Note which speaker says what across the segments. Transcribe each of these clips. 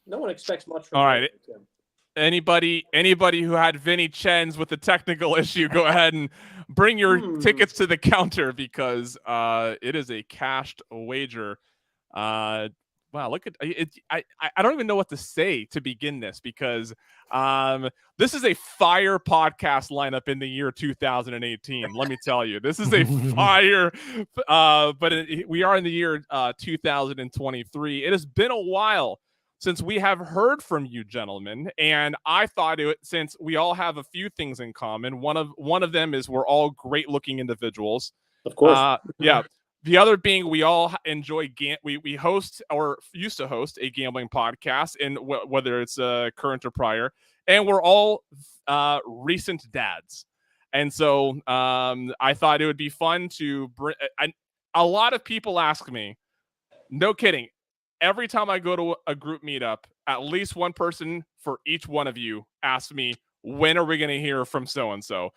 Speaker 1: No one expects much from
Speaker 2: All right. Anybody who had Vinny Chen's with the technical issue, go ahead and bring your tickets to the counter because it is a cashed wager. Wow, look at it. I don't even know what to say to begin this because this is a fire podcast lineup in the year 2018. Let me tell you, this is a fire. We are in the year 2023. It has been a while since we have heard from you gentlemen, and I thought since we all have a few things in common, one of them is we're all great looking individuals.
Speaker 1: Of course.
Speaker 2: Yeah. The other being we all enjoy we host or used to host a gambling podcast, and whether it's current or prior, and we're all recent dads. And so I thought it would be fun to bring. A lot of people ask me, no kidding, every time I go to a group meetup, at least one person for each one of you asks me, when are we going to hear from so-and-so?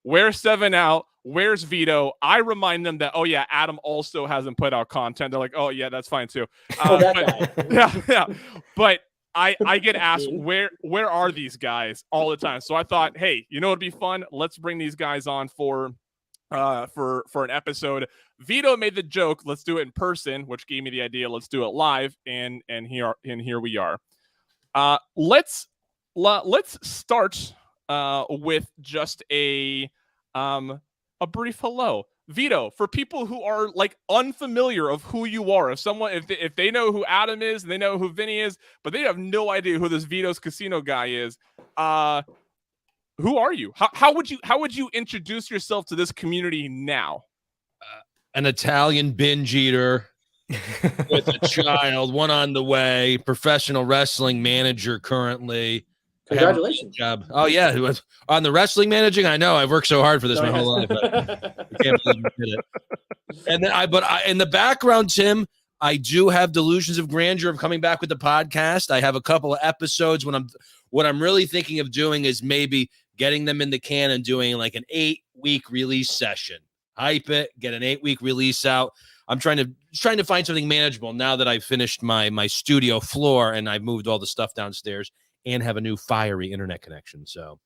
Speaker 2: Where's 7 Out? Where's Vito? I remind them that, oh, yeah, Adam also hasn't put out content. They're like, oh, yeah, that's fine, too. Yeah. But I get asked, where are these guys all the time? So I thought, hey, you know, it'd be fun. Let's bring these guys on for an episode. Vito made the joke, let's do it in person, which gave me the idea, let's do it live, and here we are. Let's start with just a brief hello. Vito, for people who are like unfamiliar of who you are, if they know who Adam is and they know who Vinny is, but they have no idea who this Vito's Casino guy is, who are you? How would you introduce yourself to this community now?
Speaker 3: An Italian binge eater with a child, one on the way, professional wrestling manager currently.
Speaker 1: Congratulations.
Speaker 3: Job. Oh, yeah. Who was on the wrestling managing? I know. I've worked so hard for this my whole life. But I can't believe you did it. And then in the background, Tim, I do have delusions of grandeur of coming back with the podcast. I have a couple of episodes what I'm really thinking of doing is maybe getting them in the can and doing like an 8-week release session. Hype it, get an 8-week release out. I'm trying to find something manageable now that I've finished my studio floor and I've moved all the stuff downstairs and have a new fiery internet connection. So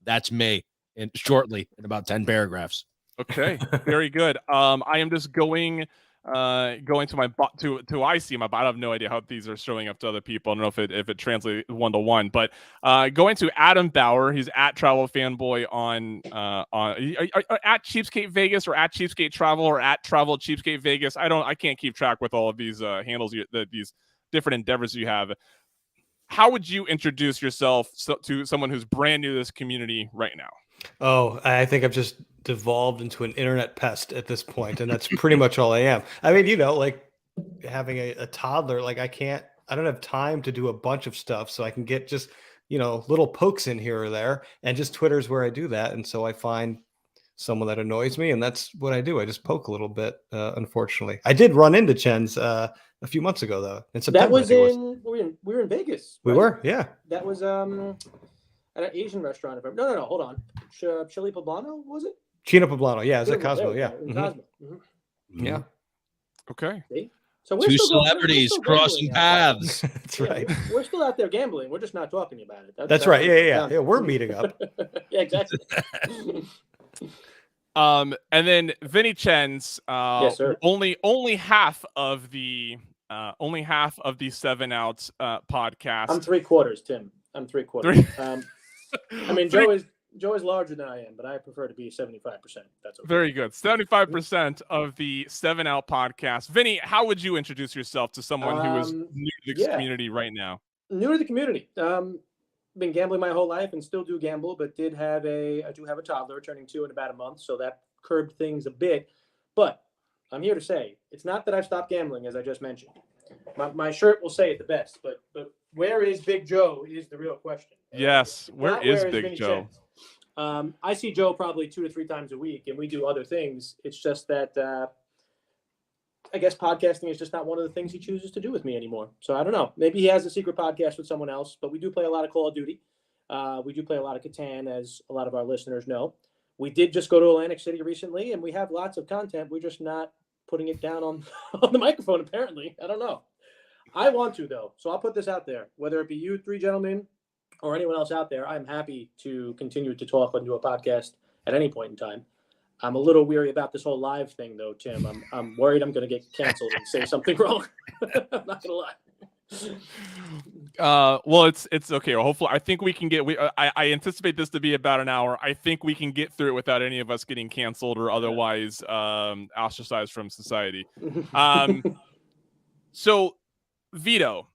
Speaker 3: that's me shortly in about 10 paragraphs.
Speaker 2: Okay, very good. I am just going to my bot to IC my bot. I have no idea how these are showing up to other people. I don't know if it translates 1-to-1, but going to Adam Bauer. He's at Travel Fanboy on at Cheapskate Vegas or at Cheapskate Travel or at Travel Cheapskate Vegas. I can't keep track with all of these handles, these different endeavors you have. How would you introduce yourself to someone who's brand new to this community right now?
Speaker 4: Oh, I think I've just devolved into an internet pest at this point, and that's pretty much all I am. I mean, you know, like having a toddler, like I don't have time to do a bunch of stuff, so I can get just, you know, little pokes in here or there, and just Twitter's where I do that. And so I find someone that annoys me, and that's what I do. I just poke a little bit, unfortunately. I did run into Chen's a few months ago, though. In September,
Speaker 1: we were in Vegas.
Speaker 4: Right? We were, yeah.
Speaker 1: That was at an Asian restaurant. No, hold on. Chili Poblano, was it?
Speaker 4: Chino Poblano, yeah. It's at Cosmo, yeah.
Speaker 1: Cosmo. Mm-hmm.
Speaker 4: Yeah.
Speaker 2: Okay.
Speaker 1: See? So we're
Speaker 3: two
Speaker 1: still
Speaker 3: celebrities crossing paths.
Speaker 4: That's right.
Speaker 1: We're still out there gambling. We're just not talking about it.
Speaker 4: That's right. Yeah. We're meeting up.
Speaker 1: Yeah, exactly.
Speaker 2: And then Vinny Chen's
Speaker 1: yes, sir.
Speaker 2: only half of the 7 Outs podcast.
Speaker 1: I'm 3/4, Tim. I'm 3/4. I mean, Joe is larger than I am, but I prefer to be 75%. That's okay.
Speaker 2: Very good. 75% of the 7 Out podcast. Vinny, how would you introduce yourself to someone who is new to the community right now?
Speaker 1: New to the community. Been gambling my whole life and still do gamble, but I do have a toddler turning 2 in about a month, so that curbed things a bit. But I'm here to say it's not that I've stopped gambling, as I just mentioned. My shirt will say it the best, but where is Big Joe is the real question.
Speaker 2: Yes, where is Big Joe?
Speaker 1: I see Joe probably 2 to 3 times a week, and we do other things. It's just that I guess podcasting is just not one of the things he chooses to do with me anymore. So I don't know. Maybe he has a secret podcast with someone else, but we do play a lot of Call of Duty. We do play a lot of Catan, as a lot of our listeners know. We did just go to Atlantic City recently, and we have lots of content. We're just not putting it down on the microphone, apparently. I don't know. I want to, though. So I'll put this out there. Whether it be you three gentlemen or anyone else out there, I'm happy to continue to talk and do a podcast at any point in time. I'm a little weary about this whole live thing, though, Tim. I'm worried I'm going to get canceled and say something wrong. I'm not going to lie.
Speaker 2: Well, it's okay. Well, hopefully, I think we can get. I anticipate this to be about an hour. I think we can get through it without any of us getting canceled or otherwise ostracized from society. So, Vito,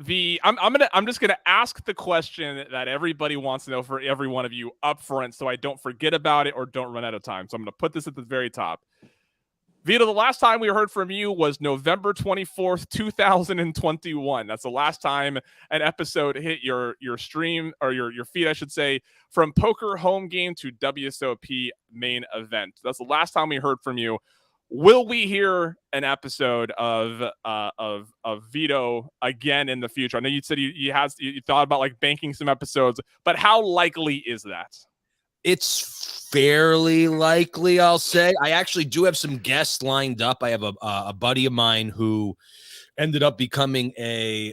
Speaker 2: I'm just gonna ask the question that everybody wants to know for every one of you up front, so I don't forget about it or don't run out of time. So I'm gonna put this at the very top. Vito, the last time we heard from you was November 24th, 2021. That's the last time an episode hit your stream or your feed, I should say, from poker home game to WSOP main event. That's the last time we heard from you. Will we hear an episode of Vito again in the future? I know you said you thought about like banking some episodes, but how likely is that?
Speaker 3: It's fairly likely, I'll say. I actually do have some guests lined up. I have a buddy of mine who ended up becoming a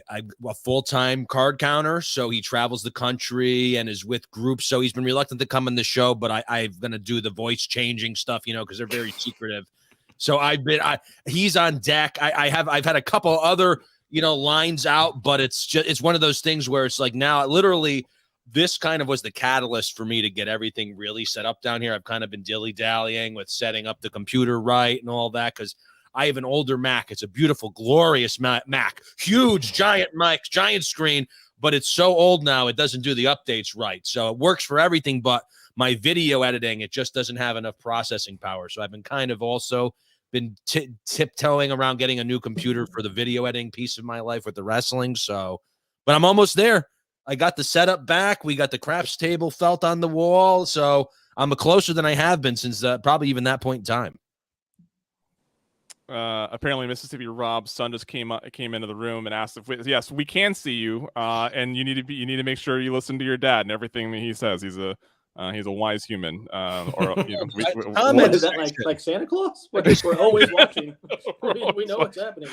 Speaker 3: full-time card counter. So he travels the country and is with groups. So he's been reluctant to come on the show, but I'm going to do the voice changing stuff, because they're very secretive. So he's on deck. I've had a couple other, lines out, but it's one of those things where it's like now literally this kind of was the catalyst for me to get everything really set up down here. I've kind of been dilly-dallying with setting up the computer right and all that because I have an older Mac. It's a beautiful, glorious Mac. Huge, giant mic, giant screen, but it's so old now it doesn't do the updates right. So it works for everything, but my video editing, it just doesn't have enough processing power. So I've been kind of also been tiptoeing around getting a new computer for the video editing piece of my life with the wrestling. So, but I'm almost there. I got the setup back. We got the craps table felt on the wall. So I'm closer than I have been since probably even that point in time.
Speaker 2: Apparently Mississippi Rob's son just came into the room and asked if yes, we can see you. And you need to make sure you listen to your dad and everything that he says. He's a wise human. What
Speaker 1: is that like Santa Claus? We're always watching. we know what's happening.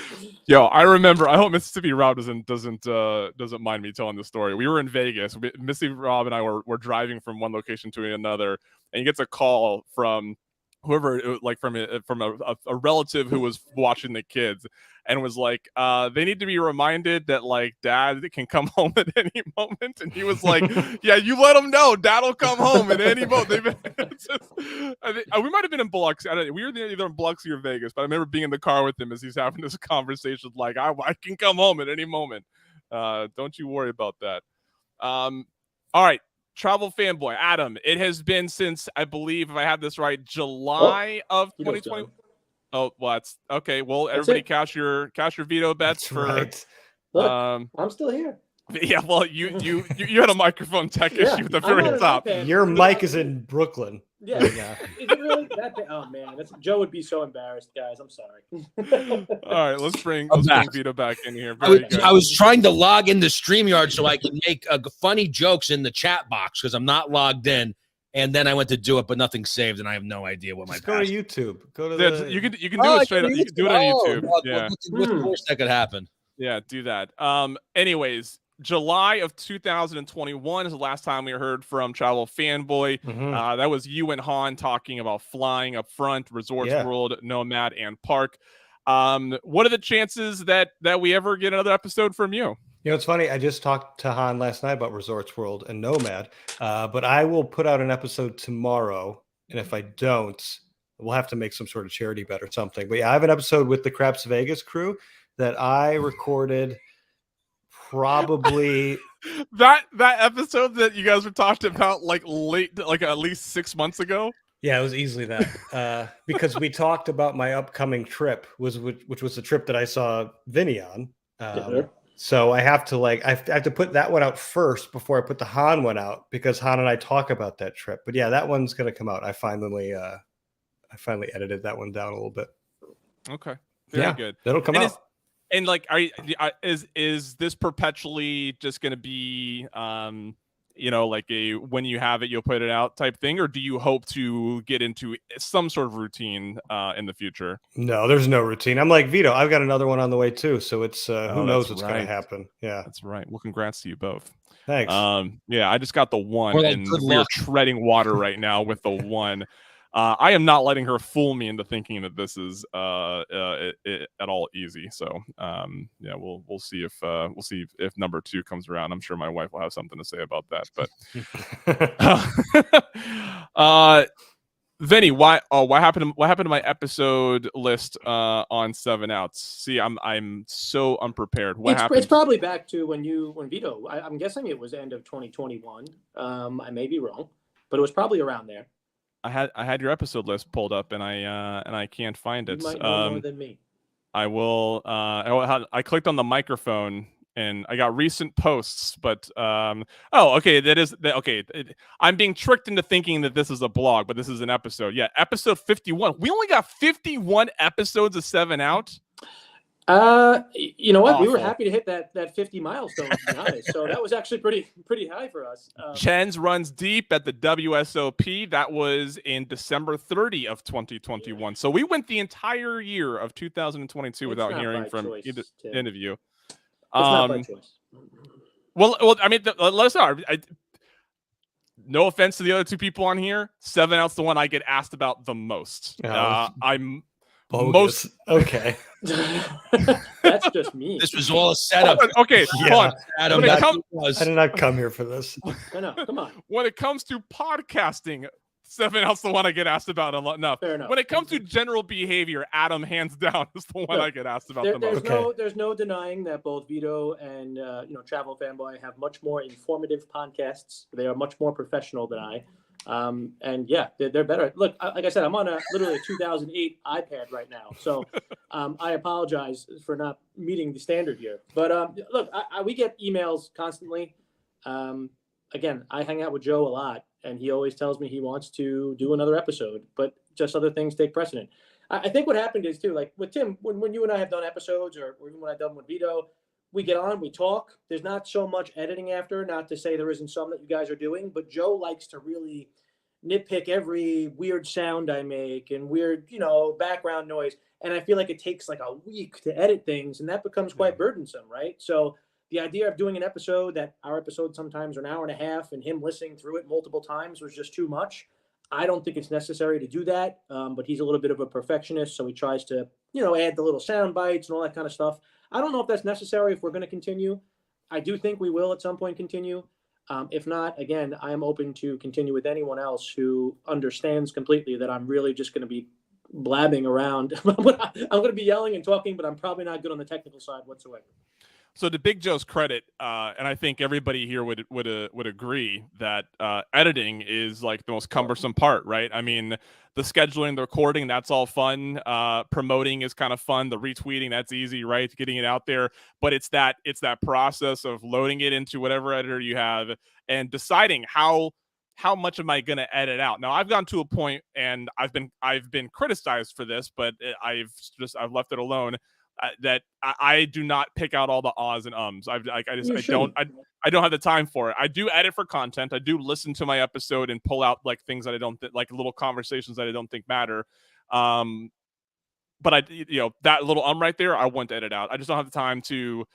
Speaker 2: Yo, I remember. I hope Mississippi Rob doesn't mind me telling the story. We were in Vegas. Mississippi Rob and I were driving from one location to another, and he gets a call from whoever, like from a relative who was watching the kids, and was like, they need to be reminded that like dad can come home at any moment. And he was like, yeah, you let them know dad'll come home at any moment. We might have been in Biloxi. We were either in Biloxi or Vegas, but I remember being in the car with him as he's having this conversation like, I can come home at any moment. Don't you worry about that. All right. Travel Fanboy, Adam, it has been since, I believe, if I have this right, July of 2020. Oh, well, that's okay. Well, everybody cash your Vito bets for.
Speaker 4: Right.
Speaker 1: Look, I'm still here.
Speaker 2: Yeah, well, you had a microphone tech issue at the very top.
Speaker 4: Your mic is in Brooklyn.
Speaker 1: Yeah. Is it really that bad? Oh man, Joe would be so embarrassed, guys. I'm sorry.
Speaker 2: All right, let's bring Vito back in here.
Speaker 3: I was trying to log into StreamYard so I can make funny jokes in the chat box because I'm not logged in. And then I went to do it, but nothing saved, and I have no idea what my.
Speaker 4: Just go to YouTube. Go to
Speaker 2: you can do it straight up. You can do it on YouTube. Yeah.
Speaker 3: What's the worst that could happen?
Speaker 2: Yeah, do that. Anyways, July of 2021 is the last time we heard from Travel Fanboy.
Speaker 4: Mm-hmm.
Speaker 2: That was you and Han talking about flying up front, Resorts World, Nomad, and Park. What are the chances that we ever get another episode from you?
Speaker 4: It's funny. I just talked to Han last night about Resorts World and Nomad, but I will put out an episode tomorrow. And if I don't, we'll have to make some sort of charity bet or something. But yeah, I have an episode with the Craps Vegas crew that I recorded probably
Speaker 2: that episode that you guys were talking about like at least 6 months ago.
Speaker 4: Yeah, it was easily that because we talked about my upcoming trip which was the trip that I saw Vinny on. So I have to put that one out first before I put the Han one out because Han and I talk about that trip. But yeah, that one's going to come out. I finally edited that one down a little bit.
Speaker 2: Okay. Very good.
Speaker 4: That'll come out.
Speaker 2: And like, is this perpetually just going to be like a when you have it, you'll put it out type thing, or do you hope to get into some sort of routine in the future?
Speaker 4: No, there's no routine. I'm like Vito. I've got another one on the way too. So it's who knows what's going to happen. Yeah,
Speaker 2: that's right. Well, congrats to you both.
Speaker 4: Thanks.
Speaker 2: Yeah, I just got the one,
Speaker 3: Like,
Speaker 2: and we are treading water right now with the one. I am not letting her fool me into thinking that this is at all easy. So yeah, we'll see if number 2 comes around. I'm sure my wife will have something to say about that. But Vinny, what happened to my episode list on 7 Outs? See, I'm so unprepared. What happened?
Speaker 1: It's probably back to when Vito. I'm guessing it was end of 2021. I may be wrong, but it was probably around there.
Speaker 2: I had your episode list pulled up, and I can't find it.
Speaker 1: You might know more than me.
Speaker 2: I will. I clicked on the microphone and I got recent posts, but okay, okay. I'm being tricked into thinking that this is a blog, but this is an episode. Yeah, episode 51. We only got 51 episodes of 7 Out.
Speaker 1: You know what?
Speaker 2: Awful.
Speaker 1: We were happy to hit that 50 milestone, to be honest. So that was actually pretty high for us.
Speaker 2: Chen's runs deep at the WSOP. That was in December 30 of 2021. So we went the entire year of 2022 without hearing from either of you.
Speaker 1: It's not by choice.
Speaker 2: Well, I mean, let us know. No offense to the other 2 people on here. 7 Out's the one I get asked about the most. I'm
Speaker 4: bogus. Okay.
Speaker 1: That's just me.
Speaker 3: This was all a setup.
Speaker 2: Okay,
Speaker 4: yeah.
Speaker 3: Adam,
Speaker 4: I did not come here for this.
Speaker 1: No, come on.
Speaker 2: When it comes to podcasting, 7 Out's the one I get asked about a lot. No,
Speaker 1: fair enough.
Speaker 2: When it comes to general behavior, Adam, hands down, is the one I get asked about the most.
Speaker 1: There's no denying that both Vito and Travel Fanboy have much more informative podcasts. They are much more professional than I. And yeah, they're better. Look, like I said, I'm on literally a 2008 iPad right now, so I apologize for not meeting the standard here. But look, we get emails constantly. Again, I hang out with Joe a lot, and he always tells me he wants to do another episode, but just other things take precedent. I think what happened is too, like with Tim, when you and I have done episodes, or even when I've done with Vito, we get on, we talk. There's not so much editing after, not to say there isn't some that you guys are doing, but Joe likes to really nitpick every weird sound I make and weird, background noise. And I feel like it takes like a week to edit things, and that becomes quite burdensome, right? So the idea of doing an episode that our episodes sometimes are an hour and a half and him listening through it multiple times was just too much. I don't think it's necessary to do that, but he's a little bit of a perfectionist, so he tries to, add the little sound bites and all that kind of stuff. I don't know if that's necessary if we're going to continue. I do think we will at some point continue. If not, again, I'm open to continue with anyone else who understands completely that I'm really just going to be blabbing around. I'm going to be yelling and talking, but I'm probably not good on the technical side whatsoever.
Speaker 2: So to Big Joe's credit, and I think everybody here would agree that editing is like the most cumbersome part, right? I mean, the scheduling, the recording, that's all fun. Promoting is kind of fun. The retweeting, that's easy, right? Getting it out there, but it's that process of loading it into whatever editor you have and deciding how much am I going to edit out. Now I've gotten to a point, and I've been criticized for this, but I've left it alone. That I do not pick out all the ahs and ums. I don't have the time for it. I do edit for content. I do listen to my episode and pull out like things that I don't like little conversations that I don't think matter. But that little right there, I want to edit out. I just don't have the time to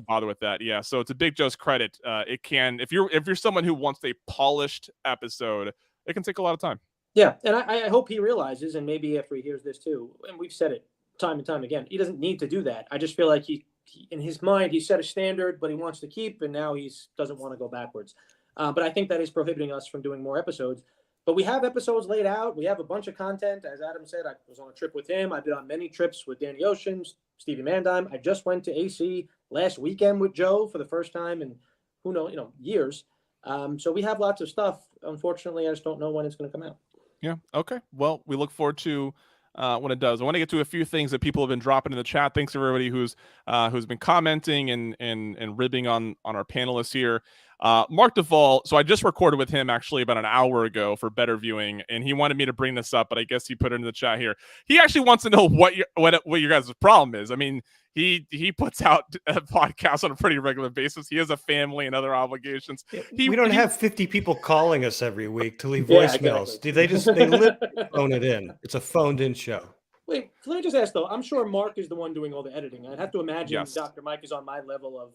Speaker 2: bother with that. Yeah. So to Big Joe's credit, it can, if you're someone who wants a polished episode, it can take a lot of time.
Speaker 1: Yeah. And I hope he realizes, and maybe after he hears this too, and we've said it time and time again, he doesn't need to do that. I just feel like he in his mind, he set a standard, but he wants to keep, and now he doesn't want to go backwards. But I think that is prohibiting us from doing more episodes. But we have episodes laid out. We have a bunch of content. As Adam said, I was on a trip with him. I've been on many trips with Danny Oceans, Stevie Mandime. I just went to AC last weekend with Joe for the first time in years. So we have lots of stuff. Unfortunately, I just don't know when it's going to come out.
Speaker 2: Yeah. Okay. Well, we look forward to when it does. I want to get to a few things that people have been dropping in the chat. Thanks to everybody who's been commenting and ribbing on our panelists here. Mark Duvall. So I just recorded with him actually about an hour ago for Better Viewing, and he wanted me to bring this up, but I guess he put it in the chat here. He actually wants to know what your guys' problem is. I mean, he puts out podcasts on a pretty regular basis. He has a family and other obligations.
Speaker 4: We don't have 50 people calling us every week to leave
Speaker 1: Yeah,
Speaker 4: voicemails.
Speaker 1: exactly.
Speaker 4: They literally phone it in. It's a phoned in show.
Speaker 1: Wait, let me just ask though. I'm sure Mark is the one doing all the editing. I'd have to imagine
Speaker 2: Yes.
Speaker 1: Dr. Mike is on my level of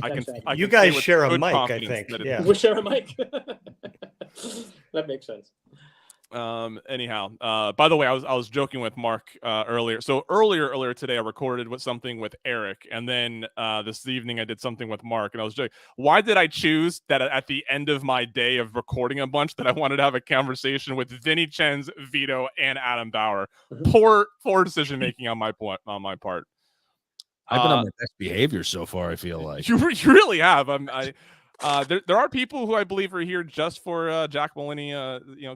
Speaker 2: I can
Speaker 4: You
Speaker 2: say
Speaker 4: guys
Speaker 2: with
Speaker 4: share a
Speaker 2: good
Speaker 4: mic, I
Speaker 2: confidence
Speaker 4: think.
Speaker 2: that it-
Speaker 4: Yeah.
Speaker 1: we share a mic. That makes sense.
Speaker 2: Anyhow, by the way, I was joking with Mark earlier. So earlier today, I recorded something with Eric, and then this evening I did something with Mark, and I was joking. Why did I choose that at the end of my day of recording a bunch that I wanted to have a conversation with Vinny Chen's, Vito, and Adam Bauer? Poor decision making on my part.
Speaker 3: I've been on my best behavior so far, I feel like.
Speaker 2: You really have. There are people who I believe are here just for Jack Maloney.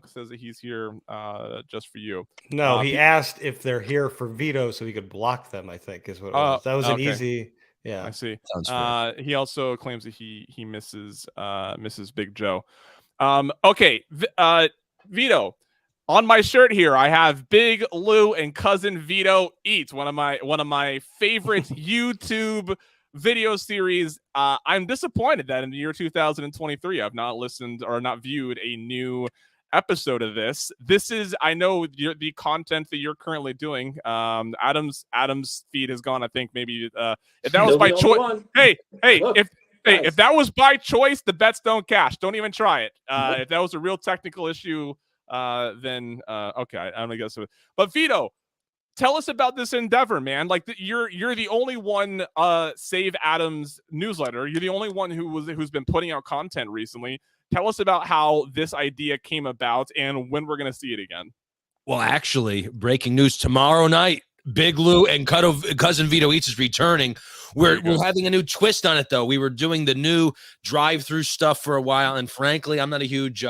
Speaker 2: Says that he's here just for you.
Speaker 4: No, he asked if they're here for Vito so he could block them, I think is what it was. That was an easy. Yeah.
Speaker 2: I see.
Speaker 3: Sounds fair.
Speaker 2: He also claims that he misses Big Joe. Okay, Vito. On my shirt here, I have Big Lou and Cousin Vito Eats, one of my favorite YouTube video series. I'm disappointed that in the year 2023, I've not listened or not viewed a new episode of this. This is, I know the content that you're currently doing. Adam's feed has gone. I think maybe if that was by choice. Hey,
Speaker 1: Look,
Speaker 2: if that was by choice, the bets don't cash. Don't even try it. If that was a real technical issue, then okay, I'm gonna guess. But Vito, tell us about this endeavor, man. Like you're the only one save Adam's newsletter. You're the only one who's been putting out content recently. Tell us about how this idea came about and when we're going to see it again.
Speaker 3: Well, actually, breaking news tomorrow night. Big Lou and Cousin Vito Eats is returning. We're having a new twist on it, though. We were doing the new drive-through stuff for a while, and frankly, I'm not a huge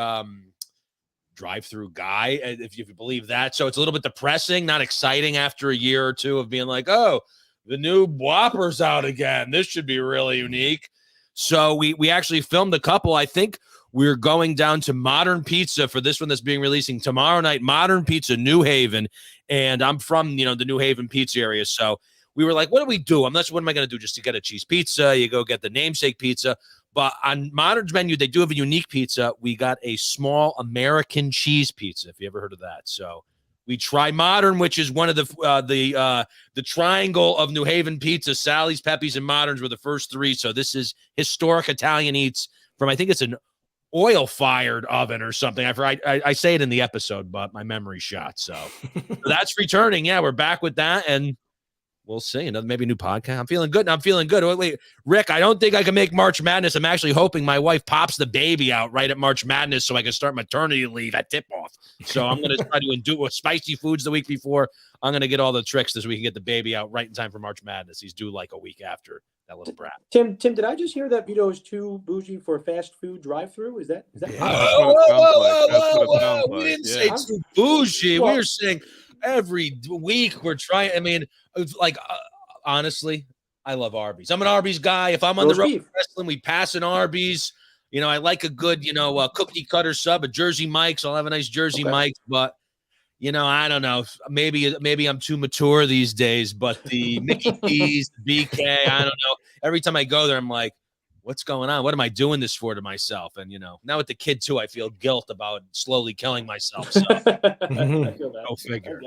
Speaker 3: drive-through guy, if you believe that. So it's a little bit depressing, not exciting after a year or two of being like, oh, the new Whopper's out again. This should be really unique. So we actually filmed a couple. I think we're going down to Modern Pizza for this one that's being releasing tomorrow night. Modern Pizza, New Haven. And I'm from, the New Haven pizza area. So we were like, what do we do? What am I going to do just to get a cheese pizza? You go get the namesake pizza. But on Modern's menu, they do have a unique pizza. We got a small American cheese pizza, if you ever heard of that. So we try Modern, which is one of the triangle of New Haven pizza. Sally's, Pepe's, and Moderns were the first three. So this is historic Italian eats from, I think it's an oil-fired oven or something. I say it in the episode, but my memory's shot. So that's returning. Yeah, we're back with that, and we'll see. Maybe a new podcast. I'm feeling good. Wait, Rick, I don't think I can make March Madness. I'm actually hoping my wife pops the baby out right at March Madness so I can start maternity leave at tip-off. So I'm going to try to do spicy foods the week before. I'm going to get all the tricks so we can get the baby out right in time for March Madness. He's due like a week after that little brat.
Speaker 1: Tim, did I just hear that Vito is too bougie for fast food drive-through? Is that?
Speaker 2: That's what it sounds like.
Speaker 3: We didn't say too bougie. We were saying every week we're trying. I mean, honestly, I love Arby's. I'm an Arby's guy. If I'm on the road wrestling, we pass an Arby's. I like a good, cookie cutter sub, a Jersey Mike's. I'll have a nice Jersey Mike's, but I don't know. Maybe I'm too mature these days, but the Mickey D's, the BK, I don't know. Every time I go there, I'm like, what's going on? What am I doing this for to myself? And, now with the kid too, I feel guilt about slowly killing myself. So go figure.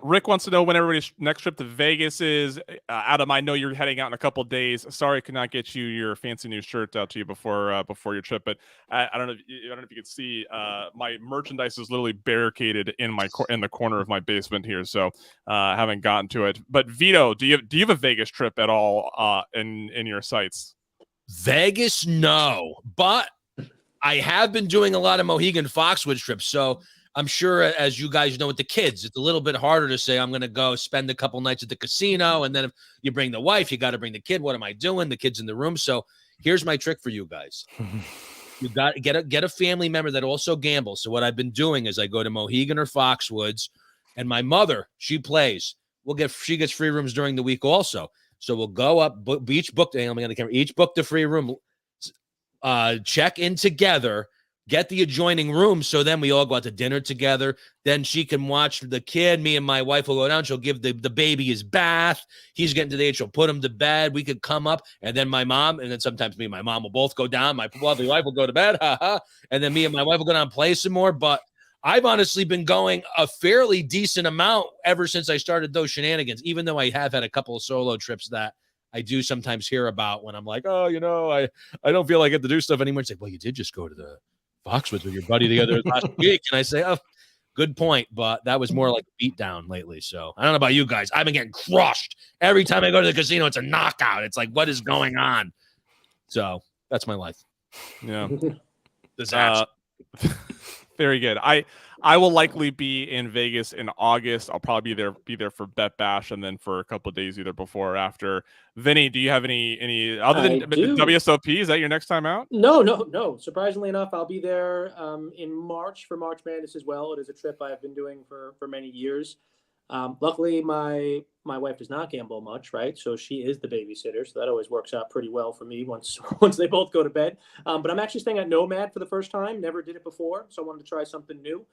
Speaker 2: Rick wants to know when everybody's next trip to Vegas is. Adam, I know you're heading out in a couple of days. Sorry I could not get you your fancy new shirt out to you before your trip, but I don't know if you could see my merchandise is literally barricaded in the corner of my basement here, so I haven't gotten to it. But Vito, do you have a Vegas trip at all in your sights?
Speaker 3: Vegas, no, but I have been doing a lot of Mohegan Foxwoods trips, so I'm sure, as you guys know, with the kids, it's a little bit harder to say I'm going to go spend a couple nights at the casino, and then if you bring the wife, you got to bring the kid. What am I doing? The kid's in the room. So here's my trick for you guys. You got to get a family member that also gambles. So what I've been doing is I go to Mohegan or Foxwoods, and my mother, she plays. She gets free rooms during the week also. So we'll go up, each book the free room, check in together. get the adjoining room. So then we all go out to dinner together. Then she can watch the kid. Me and my wife will go down. She'll give the baby his bath. He's getting to the age. She'll put him to bed. We could come up. And then my mom, and then sometimes me and my mom will both go down. My lovely wife will go to bed. And then me and my wife will go down and play some more. But I've honestly been going a fairly decent amount ever since I started those shenanigans, even though I have had a couple of solo trips that I do sometimes hear about when I'm like, oh, I don't feel like I get to do stuff anymore. It's like, well, you did just go to the Foxwoods with your buddy the other last week. And I say, oh, good point. But that was more like a beatdown lately. So I don't know about you guys. I've been getting crushed. Every time I go to the casino, it's a knockout. It's like, what is going on? So that's my life.
Speaker 2: Yeah.
Speaker 3: Disaster.
Speaker 2: Very good. I will likely be in Vegas in August. I'll probably be there for Bet Bash and then for a couple of days either before or after. Vinny, do you have any other than WSOP? Is that your next time out?
Speaker 1: No. Surprisingly enough, I'll be there in March for March Madness as well. It is a trip I've been doing for many years. Luckily, my wife does not gamble much, right? So she is the babysitter. So that always works out pretty well for me once they both go to bed. But I'm actually staying at Nomad for the first time. Never did it before, so I wanted to try something new.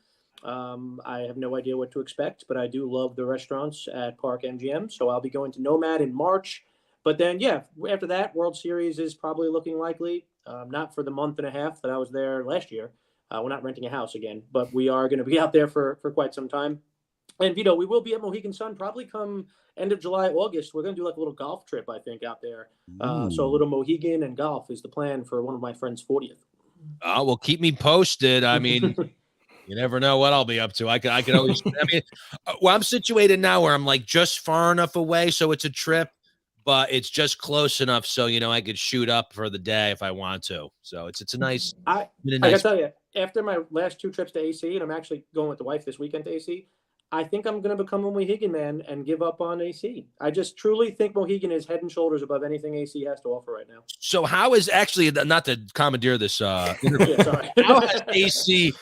Speaker 1: I have no idea what to expect, but I do love the restaurants at Park MGM. So I'll be going to Nomad in March. But then, after that, World Series is probably looking likely. Not for the month and a half that I was there last year. We're not renting a house again, but we are going to be out there for quite some time. And Vito, we will be at Mohegan Sun probably come end of July, August. We're going to do like a little golf trip, I think, out there. So a little Mohegan and golf is the plan for one of my friends' 40th.
Speaker 3: Well, keep me posted. I mean, you never know what I'll be up to. I can always. I mean, well, I'm situated now where I'm like just far enough away, so it's a trip, but it's just close enough so I could shoot up for the day if I want to. So it's a nice.
Speaker 1: I gotta tell you, after my last 2 trips to AC, and I'm actually going with the wife this weekend to AC. I think I'm going to become a Mohegan man and give up on AC. I just truly think Mohegan is head and shoulders above anything AC has to offer right now.
Speaker 3: So how is actually, not to commandeer this interview, how has AC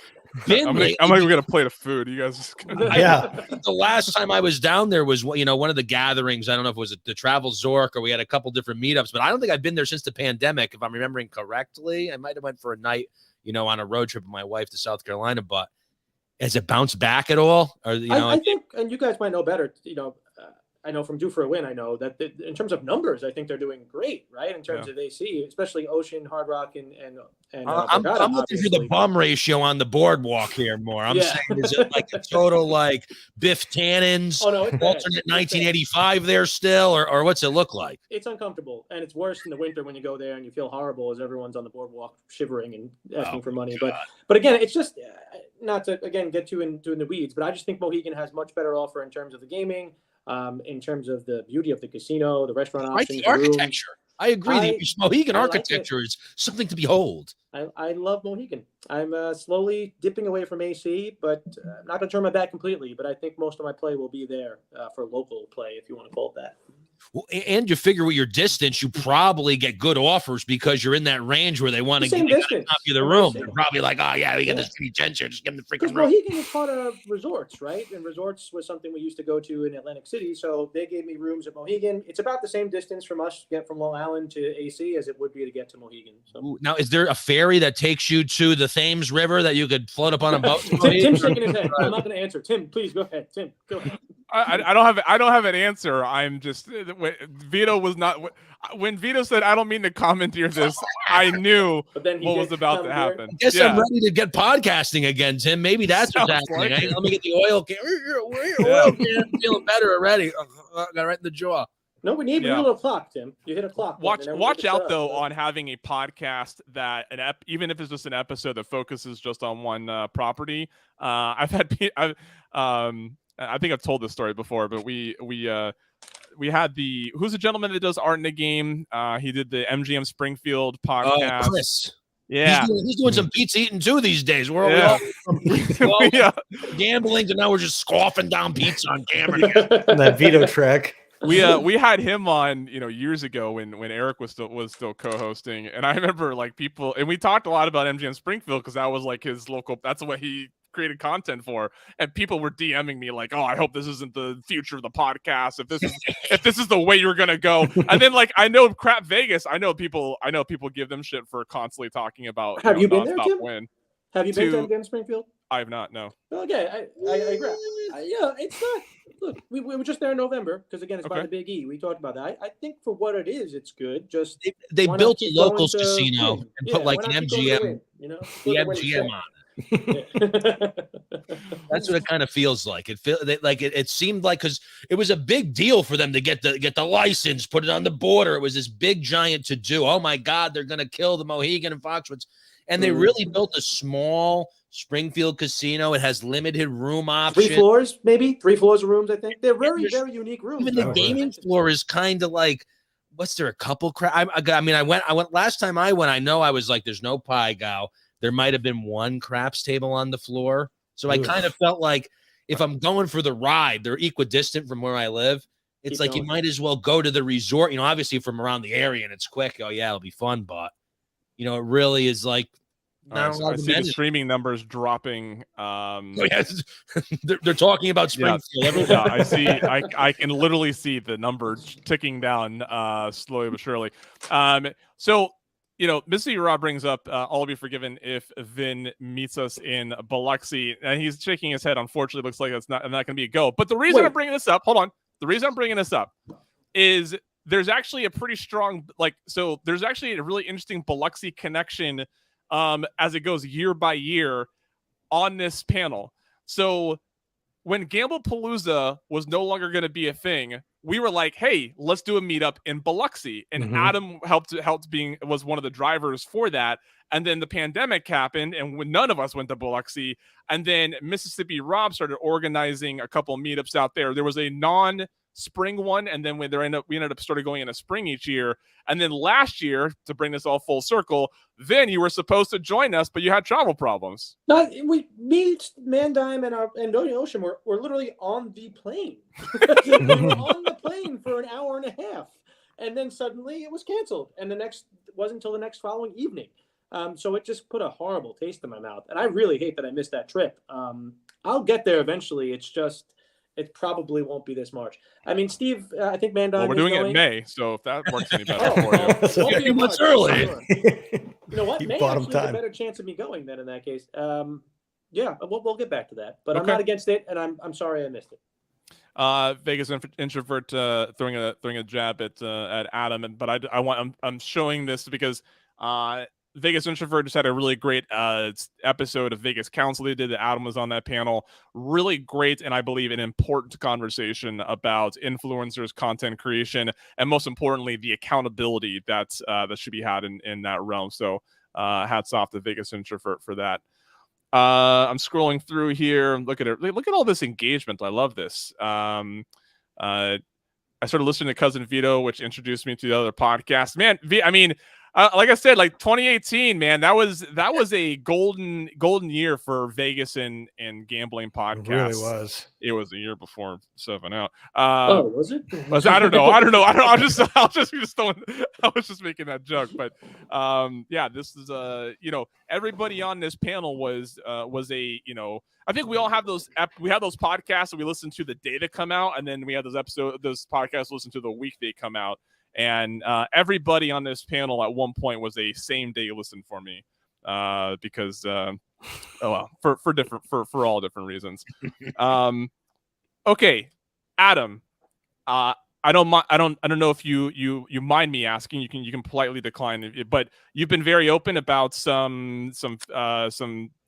Speaker 3: been?
Speaker 2: I'm going to plate of food. You guys.
Speaker 3: I think the last time I was down there was, one of the gatherings. I don't know if it was the Travel Zork or we had a couple different meetups, but I don't think I've been there since the pandemic. If I'm remembering correctly, I might have went for a night, on a road trip with my wife to South Carolina, but has it bounced back at all? Or
Speaker 1: I think, and you guys might know better. I know from Due for a Win. I know that in terms of numbers, I think they're doing great, right? In terms of AC, especially Ocean, Hard Rock, and
Speaker 3: I'm looking for the bum ratio on the boardwalk here more. I'm saying, is it like a total like Biff Tannen's alternate 1985 there still, or what's it look like?
Speaker 1: It's uncomfortable, and it's worse in the winter when you go there and you feel horrible as everyone's on the boardwalk shivering and asking for money. But again, it's just not to get too into the weeds, but I just think Mohegan has much better offer in terms of the gaming. In terms of the beauty of the casino, the restaurant options,
Speaker 3: the architecture. I agree. The Mohegan architecture
Speaker 1: like
Speaker 3: is something to behold.
Speaker 1: I love Mohegan. I'm slowly dipping away from AC, but I'm not going to turn my back completely. But I think most of my play will be there for local play, if you want to call it that.
Speaker 3: Well, and you figure with your distance, you probably get good offers because you're in that range where they want to give you the room. They're probably like, oh, yeah, we get this free gents here. Just give them the freaking room.
Speaker 1: Mohegan is part of resorts, right? And resorts was something we used to go to in Atlantic City. So they gave me rooms at Mohegan. It's about the same distance from us to get from Long Island to AC as it would be to get to Mohegan. So.
Speaker 3: Now, is there a ferry that takes you to the Thames River that you could float up on a boat?
Speaker 1: Tim's shaking his head. I'm not going to answer. Tim, please go ahead. Tim, go ahead.
Speaker 2: I don't have an answer. I'm just Vito was not when Vito said I don't mean to commandeer this. I knew what was about to happen.
Speaker 3: I guess I'm ready to get podcasting again, Tim. Maybe that's what's happening. Like let me get the oil can. Oil can. Feeling better already. Got right in the jaw.
Speaker 1: No, we need a little clock, Tim. You hit a clock.
Speaker 2: Watch out though on having a podcast that even if it's just an episode that focuses just on one property. I think I've told this story before, but we had who's the gentleman that does art in the game? He did the MGM Springfield podcast.
Speaker 3: Chris.
Speaker 2: Yeah,
Speaker 3: he's doing some pizza eating too these days. We're all gambling, and now we're just scoffing down pizza on camera.
Speaker 4: That Vito track.
Speaker 2: We had him on years ago when Eric was still co-hosting, and I remember like people, and we talked a lot about MGM Springfield because that was like his local. That's what he created content for, and people were DMing me like, "Oh, I hope this isn't the future of the podcast. If this is the way you're gonna go." And then like I know Crap Vegas. I know people give them shit for constantly talking about.
Speaker 1: Have you been there, Tim?
Speaker 2: Win.
Speaker 1: Have you been to MGM Springfield?
Speaker 2: I have not. No.
Speaker 1: Well, okay, I agree. Yeah, it's not. Look, we were just there in November because again, it's by
Speaker 2: Okay.
Speaker 1: the Big E. We talked about that. I think for what it is, it's good. Just
Speaker 3: They
Speaker 1: why not
Speaker 3: built a
Speaker 1: keep
Speaker 3: locals
Speaker 1: going to
Speaker 3: casino
Speaker 1: win?
Speaker 3: and
Speaker 1: Yeah,
Speaker 3: put like
Speaker 1: why
Speaker 3: an
Speaker 1: not keep going to
Speaker 3: MGM,
Speaker 1: win, you know,
Speaker 3: the
Speaker 1: Split the winning
Speaker 3: MGM
Speaker 1: check.
Speaker 3: on it.
Speaker 1: Yeah.
Speaker 3: That's what it kind of feels like. It seemed like, because it was a big deal for them to get the license, put it on the border. It was this big giant to do. Oh my God, they're gonna kill the Mohegan and Foxwoods, and they really built a small Springfield casino. It has limited room options.
Speaker 1: 3 floors, maybe 3 floors of rooms. I think they're very unique rooms.
Speaker 3: Even the gaming floor is kind of like, what's there, a couple I mean, I went last time I went. I know I was like, there's no pie gow. There might have been one craps table on the floor. So I kind of felt like if I'm going for the ride, they're equidistant from where I live. It's like you might as well go to the resort, obviously from around the area and it's quick. Oh yeah, it'll be fun. But it really is like,
Speaker 2: I see the streaming numbers dropping.
Speaker 3: Yes. they're talking about Springfield.
Speaker 2: Yeah, I see. I can literally see the number ticking down slowly but surely. So, Missy Rob brings up, all will be forgiven if Vin meets us in Biloxi, and he's shaking his head. Unfortunately, looks like it's not going to be a go. But the reason I'm bringing this up, hold on. The reason I'm bringing this up is there's actually a pretty strong, there's actually a really interesting Biloxi connection as it goes year by year on this panel. So when Gamblepalooza was no longer going to be a thing, we were like, hey, let's do a meetup in Biloxi. And Adam was one of the drivers for that. And then the pandemic happened and none of us went to Biloxi. And then Mississippi Rob started organizing a couple of meetups out there. There was a non-spring one, and then we ended up started going in a spring each year. And then last year, to bring this all full circle, Vin, you were supposed to join us, but you had travel problems.
Speaker 1: No, me, Mandime, and Ocean were literally on the plane. We were on the plane for an hour and a half, and then suddenly it was canceled. And wasn't until the next following evening. So it just put a horrible taste in my mouth, and I really hate that I missed that trip. I'll get there eventually. It's just it probably won't be this March. I mean, Steve, I think Mandime.
Speaker 2: Well, we're doing it in May, so if that works any better for you.
Speaker 3: So a few months early.
Speaker 1: Sure. You know what?
Speaker 4: You
Speaker 1: May
Speaker 4: bought him
Speaker 1: actually have a
Speaker 4: time.
Speaker 1: better chance of me going then in that case. Yeah, we'll get back to that. But I'm
Speaker 2: Okay.
Speaker 1: not against it, and I'm sorry I missed it.
Speaker 2: Vegas introvert throwing a jab at Adam, but I'm showing this because Vegas Introvert just had a really great episode of Vegas Council they did. Adam was on that panel. Really great, and I believe an important conversation about influencers, content creation, and most importantly, the accountability that should be had in that realm. So hats off to Vegas Introvert for that. I'm scrolling through here. Look at it. Look at all this engagement. I love this. I started listening to Cousin Vito, which introduced me to the other podcast. Man, I mean, like I said, like 2018, man, that was a golden year for Vegas and gambling podcasts.
Speaker 4: It really was.
Speaker 2: It was the year before 7 Out.
Speaker 1: Was it?
Speaker 2: I don't know. I was just making that joke, but yeah, this is everybody on this panel was a I think we all have those podcasts that we listen to the day they come out, and then we have those podcasts listen to the week they come out. And everybody on this panel at one point was a same day listen for me because for all different reasons. Okay, Adam, I don't know if you mind me asking. You can politely decline, but you've been very open about some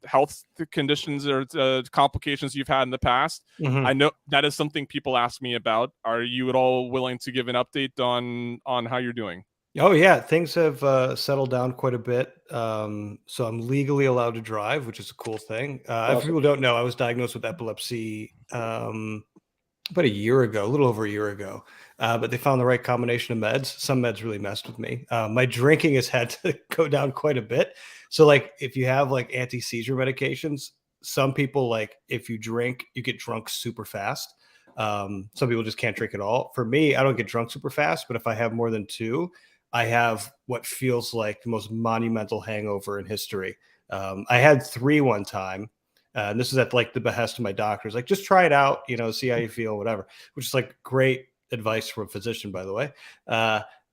Speaker 2: health conditions or complications you've had in the past. I know that is something people ask me about. Are you at all willing to give an update on how you're doing?
Speaker 4: Oh yeah, things have settled down quite a bit. So I'm legally allowed to drive, which is a cool thing. If people don't know, I was diagnosed with epilepsy about a year ago, a little over a year ago. But they found the right combination of meds. Some meds really messed with me. My drinking has had to go down quite a bit. So like if you have like anti-seizure medications, some people, like if you drink, you get drunk super fast. Some people just can't drink at all. For me, I don't get drunk super fast, but if I have more than 2, I have what feels like the most monumental hangover in history. I had 3 one time. And this is at like the behest of my doctors, like just try it out, see how you feel, whatever, which is like great advice from a physician, by the way.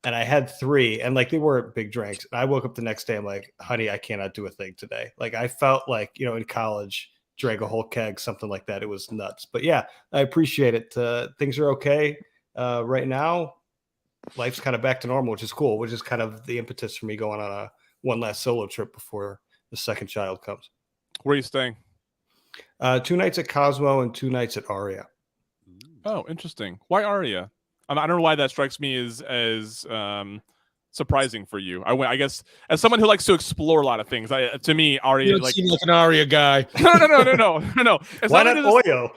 Speaker 4: and I had 3, and like they weren't big drinks. And I woke up the next day, I'm like, honey, I cannot do a thing today. Like I felt like, in college, drank a whole keg, something like that. It was nuts. But yeah, I appreciate it. Things are okay right now. Life's kind of back to normal, which is cool, which is kind of the impetus for me going on a one last solo trip before the second child comes.
Speaker 2: Where are you staying?
Speaker 4: 2 nights at Cosmo and 2 nights at Aria.
Speaker 2: Oh, interesting. Why Aria? I don't know why that strikes me as surprising for you. I guess as someone who likes to explore a lot of things, to me, Aria
Speaker 3: You don't seem like an Aria guy.
Speaker 2: No.
Speaker 4: Why not Oyo?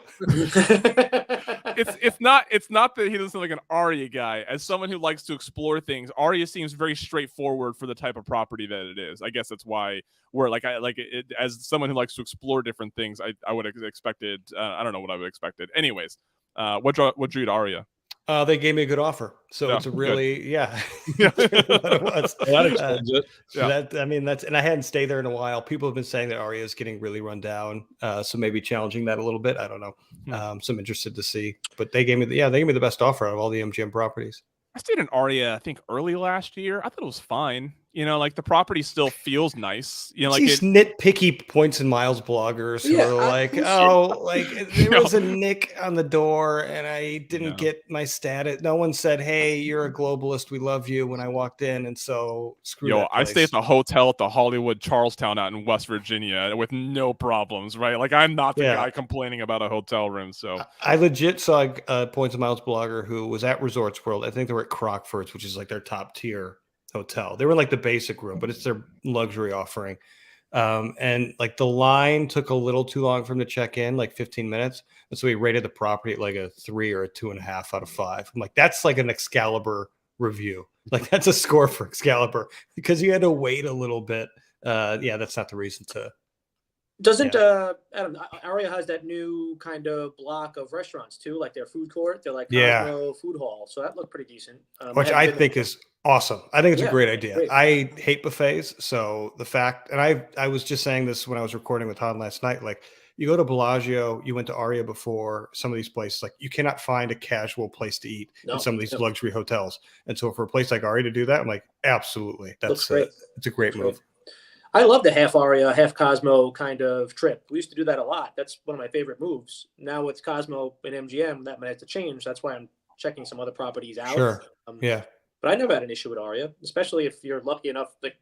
Speaker 2: It's not that he doesn't look like an Aria guy. As someone who likes to explore things, Aria seems very straightforward for the type of property that it is. I guess that's why as someone who likes to explore different things, I would have expected. I don't know what I would have expected. Anyways, what drew you to Aria?
Speaker 4: They gave me a good offer, so it's a really
Speaker 2: Yeah.
Speaker 4: What it was.
Speaker 3: That explains it.
Speaker 4: That's and I hadn't stayed there in a while. People have been saying that Aria is getting really run down, so maybe challenging that a little bit. I don't know. So I'm interested to see, but they gave me the best offer out of all the MGM properties.
Speaker 2: I stayed in Aria, I think early last year. I thought it was fine. Like the property still feels nice.
Speaker 4: These nitpicky points and miles bloggers who are like, there was a nick on the door and I didn't get my status. No one said, hey, you're a globalist. We love you when I walked in. And so screw that place.
Speaker 2: I stay at the hotel at the Hollywood Charlestown out in West Virginia with no problems, right? Like I'm not the guy complaining about a hotel room. So I
Speaker 4: legit saw a points and miles blogger who was at Resorts World. I think they were at Crockford's, which is like their top tier hotel. They were in like the basic room, but it's their luxury offering. And like the line took a little too long for him to check in, like 15 minutes. And so he rated the property at like a 3 or a 2.5 out of 5. I'm like, that's like an Excalibur review. Like that's a score for Excalibur because you had to wait a little bit. That's not the reason to.
Speaker 1: Doesn't Adam, Aria has that new kind of block of restaurants too, like their food court. They're like Cosmo Food Hall, so that looked pretty decent.
Speaker 4: Which I think is awesome. I think it's a great idea. Great. I hate buffets, so the fact, and I was just saying this when I was recording with Todd last night. Like you go to Bellagio, you went to Aria before. Some of these places, like you cannot find a casual place to eat in some of these luxury hotels. And so for a place like Aria to do that, I'm like, absolutely, that's great. It's a great move.
Speaker 1: I love the half Aria, half Cosmo kind of trip. We used to do that a lot. That's one of my favorite moves. Now with Cosmo and MGM, that might have to change. That's why I'm checking some other properties out.
Speaker 4: Sure.
Speaker 1: But I never had an issue with Aria, especially if you're lucky enough that,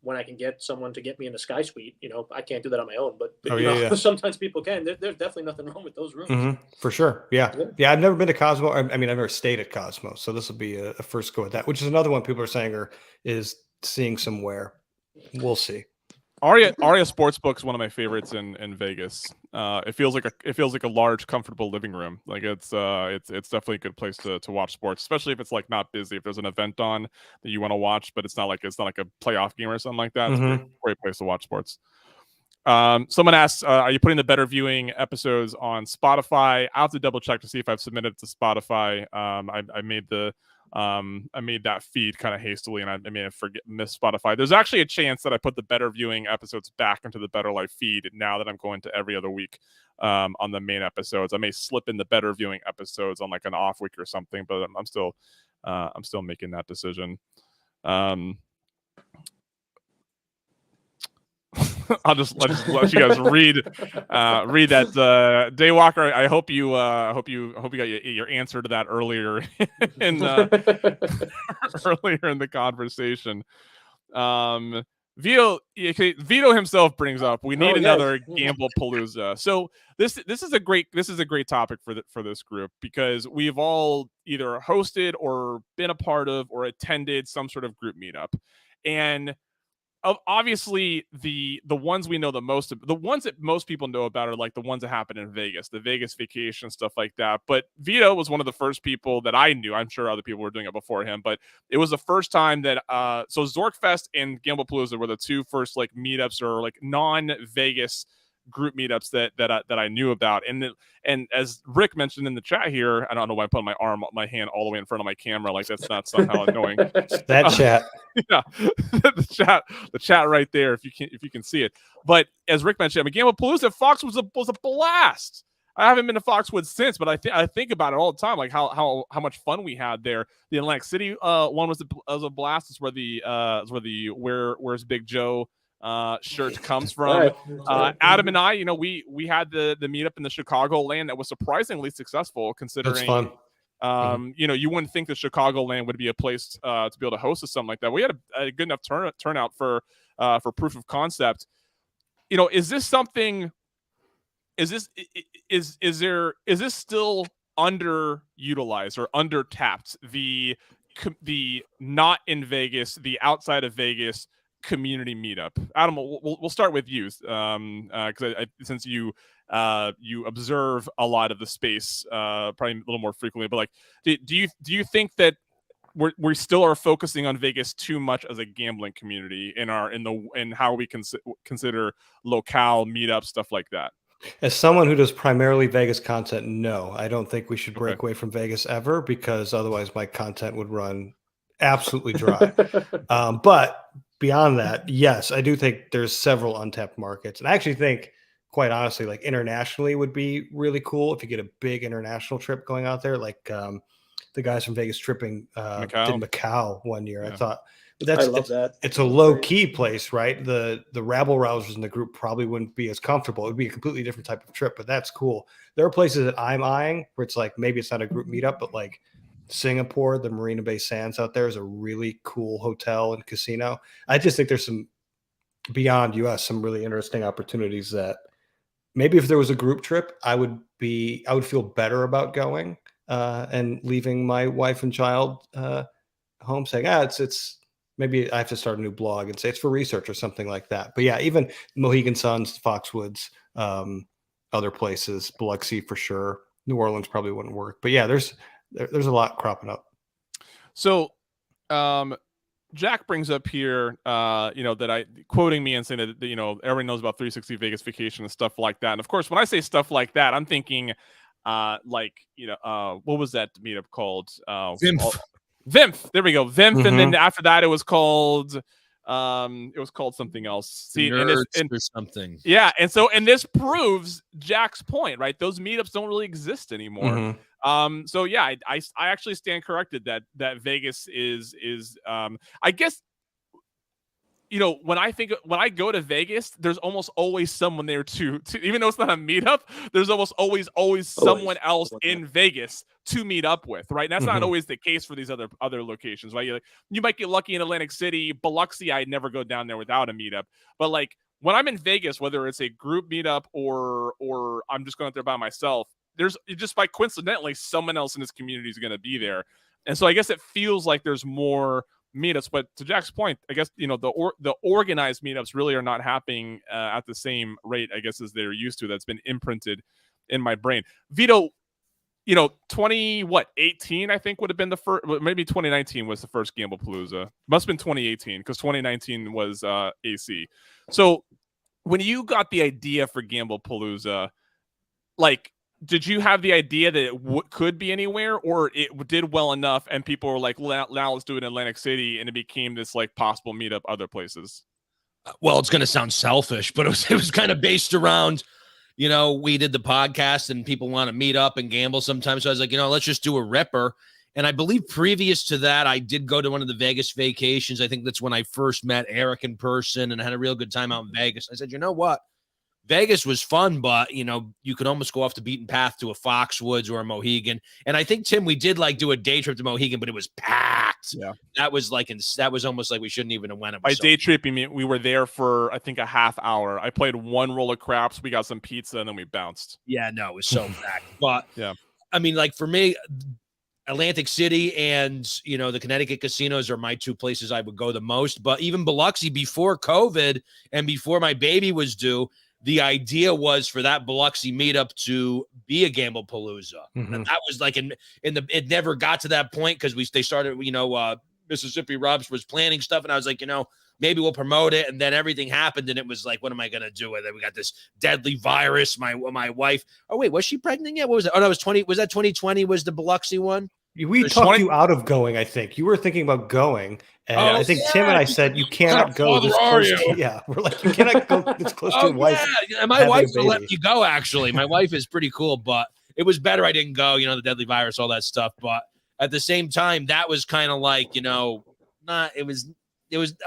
Speaker 1: when I can get someone to get me in a Sky Suite, I can't do that on my own, but sometimes people can. There's definitely nothing wrong with those rooms.
Speaker 4: Mm-hmm. For sure. Yeah. I've never been to Cosmo. I've never stayed at Cosmo. So this will be a first go at that, which is another one people are saying is seeing some wear. We'll see.
Speaker 2: Aria Sportsbook is one of my favorites in Vegas. It feels like a large, comfortable living room. Like it's definitely a good place to watch sports, especially if it's like not busy. If there's an event on that you want to watch, but it's not like a playoff game or something like that. It's a great place to watch sports. Someone asked, are you putting the Better Viewing episodes on Spotify? I'll have to double check to see if I've submitted it to Spotify. I made that feed kind of hastily, and I missed Spotify. There's actually a chance that I put the Better Viewing episodes back into the Better Life feed now that I'm going to every other week on the main episodes. I may slip in the Better Viewing episodes on like an off week or something, but I'm still making that decision. I'll just let you guys read that. Daywalker, I hope you got your answer to that earlier earlier in the conversation. Vito himself brings up we need another Gamble Palooza. So this is a great topic for this group because we've all either hosted or been a part of or attended some sort of group meetup, and obviously the ones we know the most, the ones that most people know about are like the ones that happen in Vegas, the Vegas vacation, stuff like that. But Vito was one of the first people that I knew. I'm sure other people were doing it before him, but it was the first time that so Zorkfest and Gamble Palooza were the two first like meetups or like non-Vegas group meetups that I knew about. And as Rick mentioned in the chat here, I don't know why I put my hand all the way in front of my camera, like that's not somehow annoying.
Speaker 4: That chat.
Speaker 2: Yeah. the chat right there if you can see it. But as Rick mentioned, Gamble Palooza Fox was a blast. I haven't been to Foxwoods since, but I think about it all the time, like how much fun we had there. The Atlantic City one was a blast. It's where the where's Big Joe shirt comes from. Adam and I, we had the meetup in the Chicagoland that was surprisingly successful, considering.
Speaker 4: That's fun.
Speaker 2: You wouldn't think the Chicagoland would be a place to be able to host something like that. We had a good enough turnout for proof of concept. Is this something? Is this still underutilized or undertapped? The not in Vegas, the outside of Vegas community meetup. Adam, we'll start with you, because since you observe a lot of the space, probably a little more frequently. But like, do you think that we still are focusing on Vegas too much as a gambling community in how we consider locale meetups, stuff like that?
Speaker 4: As someone who does primarily Vegas content, no, I don't think we should break away from Vegas ever, because otherwise my content would run absolutely dry. But beyond that, yes, I do think there's several untapped markets. And I actually think, quite honestly, like internationally would be really cool if you get a big international trip going out there. Like the guys from Vegas Tripping did Macau one year. Yeah. I thought I love that. It's a low key place, right? The rabble rousers in the group probably wouldn't be as comfortable. It would be a completely different type of trip, but that's cool. There are places that I'm eyeing where it's like, maybe it's not a group meetup, but like Singapore, the Marina Bay Sands out there is a really cool hotel and casino. I just think there's some beyond US, some really interesting opportunities that maybe if there was a group trip, I would feel better about going and leaving my wife and child home saying, it's maybe I have to start a new blog and say it's for research or something like that. But yeah, even Mohegan Suns, Foxwoods, other places, Biloxi for sure. New Orleans probably wouldn't work. But yeah, there's a lot cropping up.
Speaker 2: So Jack brings up here, that quoting me and saying that, everyone knows about 360 Vegas Vacation and stuff like that. And of course, when I say stuff like that, I'm thinking what was that meetup called? VIMF. There we go. VIMF. Mm-hmm. And then after that, it was called something else. See,
Speaker 3: or something.
Speaker 2: Yeah. And this proves Jack's point, right? Those meetups don't really exist anymore. Mm-hmm. So yeah, I actually stand corrected that Vegas is I guess, when I go to Vegas, there's almost always someone there to even though it's not a meetup, there's almost always someone else in Vegas to meet up with, right? And that's not always the case for these other locations, right? You might get lucky in Atlantic City, Biloxi. I'd never go down there without a meetup. But like when I'm in Vegas, whether it's a group meetup or I'm just going out there by myself, there's just by coincidentally someone else in this community is going to be there, and so I guess it feels like there's more meetups. But to Jack's point, I guess the organized meetups really are not happening at the same rate, I guess, as they're used to. That's been imprinted in my brain. Vito, 18 I think would have been the first. Maybe 2019 was the first Gamblepalooza. Must have been 2018 because 2019 was AC. So when you got the idea for Gamblepalooza, like, did you have the idea that it could be anywhere, or it did well enough and people were like, now let's do it in Atlantic City, and it became this like possible meetup other places?
Speaker 3: Well, it's going to sound selfish, but it was kind of based around, we did the podcast and people want to meet up and gamble sometimes. So I was like, let's just do a ripper. And I believe previous to that, I did go to one of the Vegas vacations. I think that's when I first met Eric in person and had a real good time out in Vegas. I said, you know what? Vegas was fun, but you could almost go off the beaten path to a Foxwoods or a Mohegan. And I think, Tim, we did like do a day trip to Mohegan, but it was packed. Yeah, that was almost like we shouldn't even have went.
Speaker 2: By day trip, we were there for I think a half hour. I played one roll of craps, we got some pizza, and then we bounced.
Speaker 3: Yeah, no, it was so packed. But yeah, I mean, like for me, Atlantic City and the Connecticut casinos are my two places I would go the most. But even Biloxi, before COVID and before my baby was due, the idea was for that Biloxi meetup to be a Gamblepalooza. Mm-hmm. And that was like it never got to that point because they started, Mississippi Robs was planning stuff. And I was like, maybe we'll promote it. And then everything happened. And it was like, what am I going to do with it? We got this deadly virus. My wife. Oh, wait, was she pregnant yet? What was that? Oh, no, it was 20. Was that 2020 was the Biloxi one?
Speaker 4: We
Speaker 3: There's
Speaker 4: talked
Speaker 3: 20
Speaker 4: you out of going, I think. You were thinking about going, and
Speaker 3: Oh,
Speaker 4: I think Tim and I said you cannot go
Speaker 3: father
Speaker 4: this
Speaker 3: are
Speaker 4: close
Speaker 3: you?
Speaker 4: to, yeah, we're like, you cannot go this close to
Speaker 3: Oh,
Speaker 4: your wife.
Speaker 3: yeah. And my
Speaker 4: having
Speaker 3: wife
Speaker 4: a
Speaker 3: will let
Speaker 4: baby.
Speaker 3: me go, actually. My wife is pretty cool, but it was better I didn't go, the deadly virus, all that stuff. But at the same time, that was kind of like, it was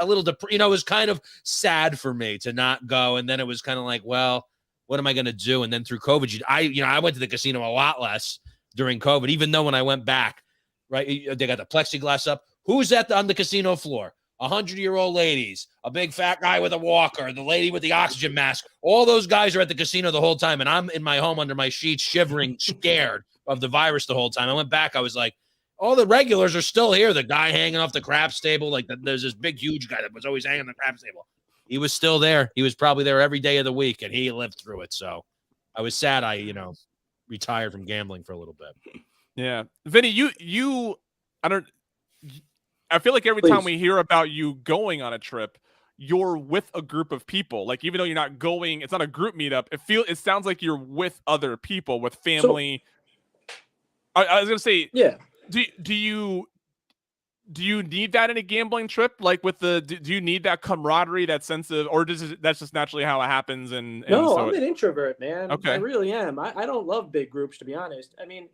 Speaker 3: a little, it was kind of sad for me to not go. And then it was kind of like, well, what am I going to do? And then through COVID, I went to the casino a lot less during COVID, even though when I went back, right, they got the plexiglass up. Who's on the casino floor? 100-year-old ladies, a big fat guy with a walker, the lady with the oxygen mask. All those guys are at the casino the whole time, and I'm in my home under my sheets, shivering, scared of the virus the whole time. I went back. I was like, all the regulars are still here. The guy hanging off the craps table, there's this big, huge guy that was always hanging on the craps table. He was still there. He was probably there every day of the week, and he lived through it. So I was sad I, retired from gambling for a little bit.
Speaker 2: Yeah. Vinny, I feel like every time we hear about you going on a trip, you're with a group of people. Like, even though you're not going, it's not a group meetup. It sounds like you're with other people, with family. So, I was gonna say,
Speaker 1: yeah.
Speaker 2: Do you need that in a gambling trip? Like, do you need that camaraderie, that sense of, or that's just naturally how it happens? And
Speaker 1: no,
Speaker 2: so
Speaker 1: I'm an introvert, man.
Speaker 2: Okay.
Speaker 1: I really am. I don't love big groups, to be honest. I mean,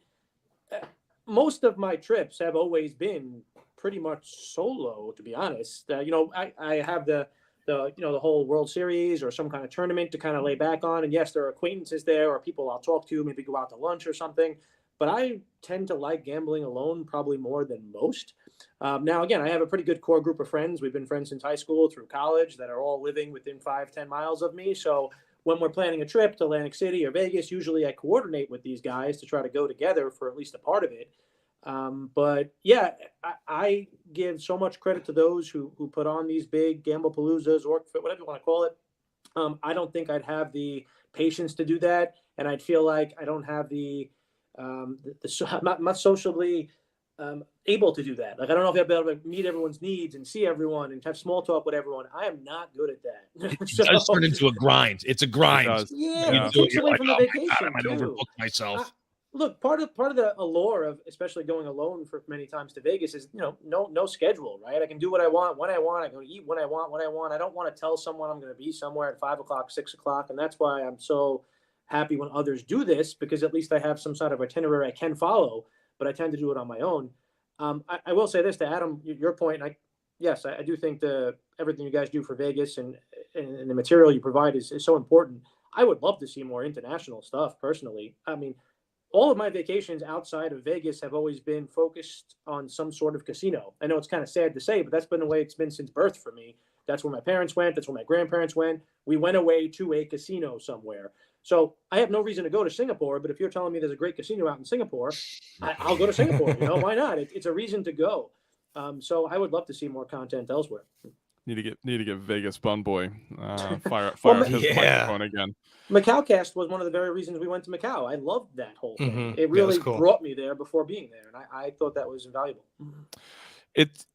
Speaker 1: most of my trips have always been pretty much solo, to be honest. I have the whole World Series or some kind of tournament to kind of lay back on. And yes, there are acquaintances there or people I'll talk to, maybe go out to lunch or something. But I tend to like gambling alone probably more than most. Now, again, I have a pretty good core group of friends. We've been friends since high school through college that are all living within 5-10 miles of me. So when we're planning a trip to Atlantic City or Vegas, usually I coordinate with these guys to try to go together for at least a part of it. But yeah, I give so much credit to those who put on these big gamble paloozas or whatever you want to call it. I don't think I'd have the patience to do that, and I'd feel like I don't have I'm not socially able to do that. Like, I don't know if I'll be able to meet everyone's needs and see everyone and have small talk with everyone. I am not good at that.
Speaker 3: So, it does turn into a grind. It's a grind.
Speaker 1: Yeah, it takes away from the vacation.
Speaker 3: I might overbook myself.
Speaker 1: Look, part of the allure of especially going alone for many times to Vegas is, no schedule, right? I can do what I want when I want. I can eat when I want. I don't want to tell someone I'm going to be somewhere at 5 o'clock, 6 o'clock. And that's why I'm so happy when others do this, because at least I have some sort of itinerary I can follow, but I tend to do it on my own. I will say this to Adam, your point. Yes, I do think everything you guys do for Vegas and the material you provide is so important. I would love to see more international stuff personally. I mean, all of my vacations outside of Vegas have always been focused on some sort of casino. I know it's kind of sad to say, but that's been the way it's been since birth for me. That's where my parents went. That's where my grandparents went. We went away to a casino somewhere. So I have no reason to go to Singapore, but if you're telling me there's a great casino out in Singapore, I'll go to Singapore. Why not? It's a reason to go. So I would love to see more content elsewhere.
Speaker 2: Need to get Vegas Bun Boy fire
Speaker 1: Well,
Speaker 2: up his microphone again.
Speaker 1: Macau Cast was one of the very reasons we went to Macau. I loved that whole thing.
Speaker 4: Mm-hmm.
Speaker 1: It really brought me there before being there, and I thought that was invaluable.
Speaker 2: It's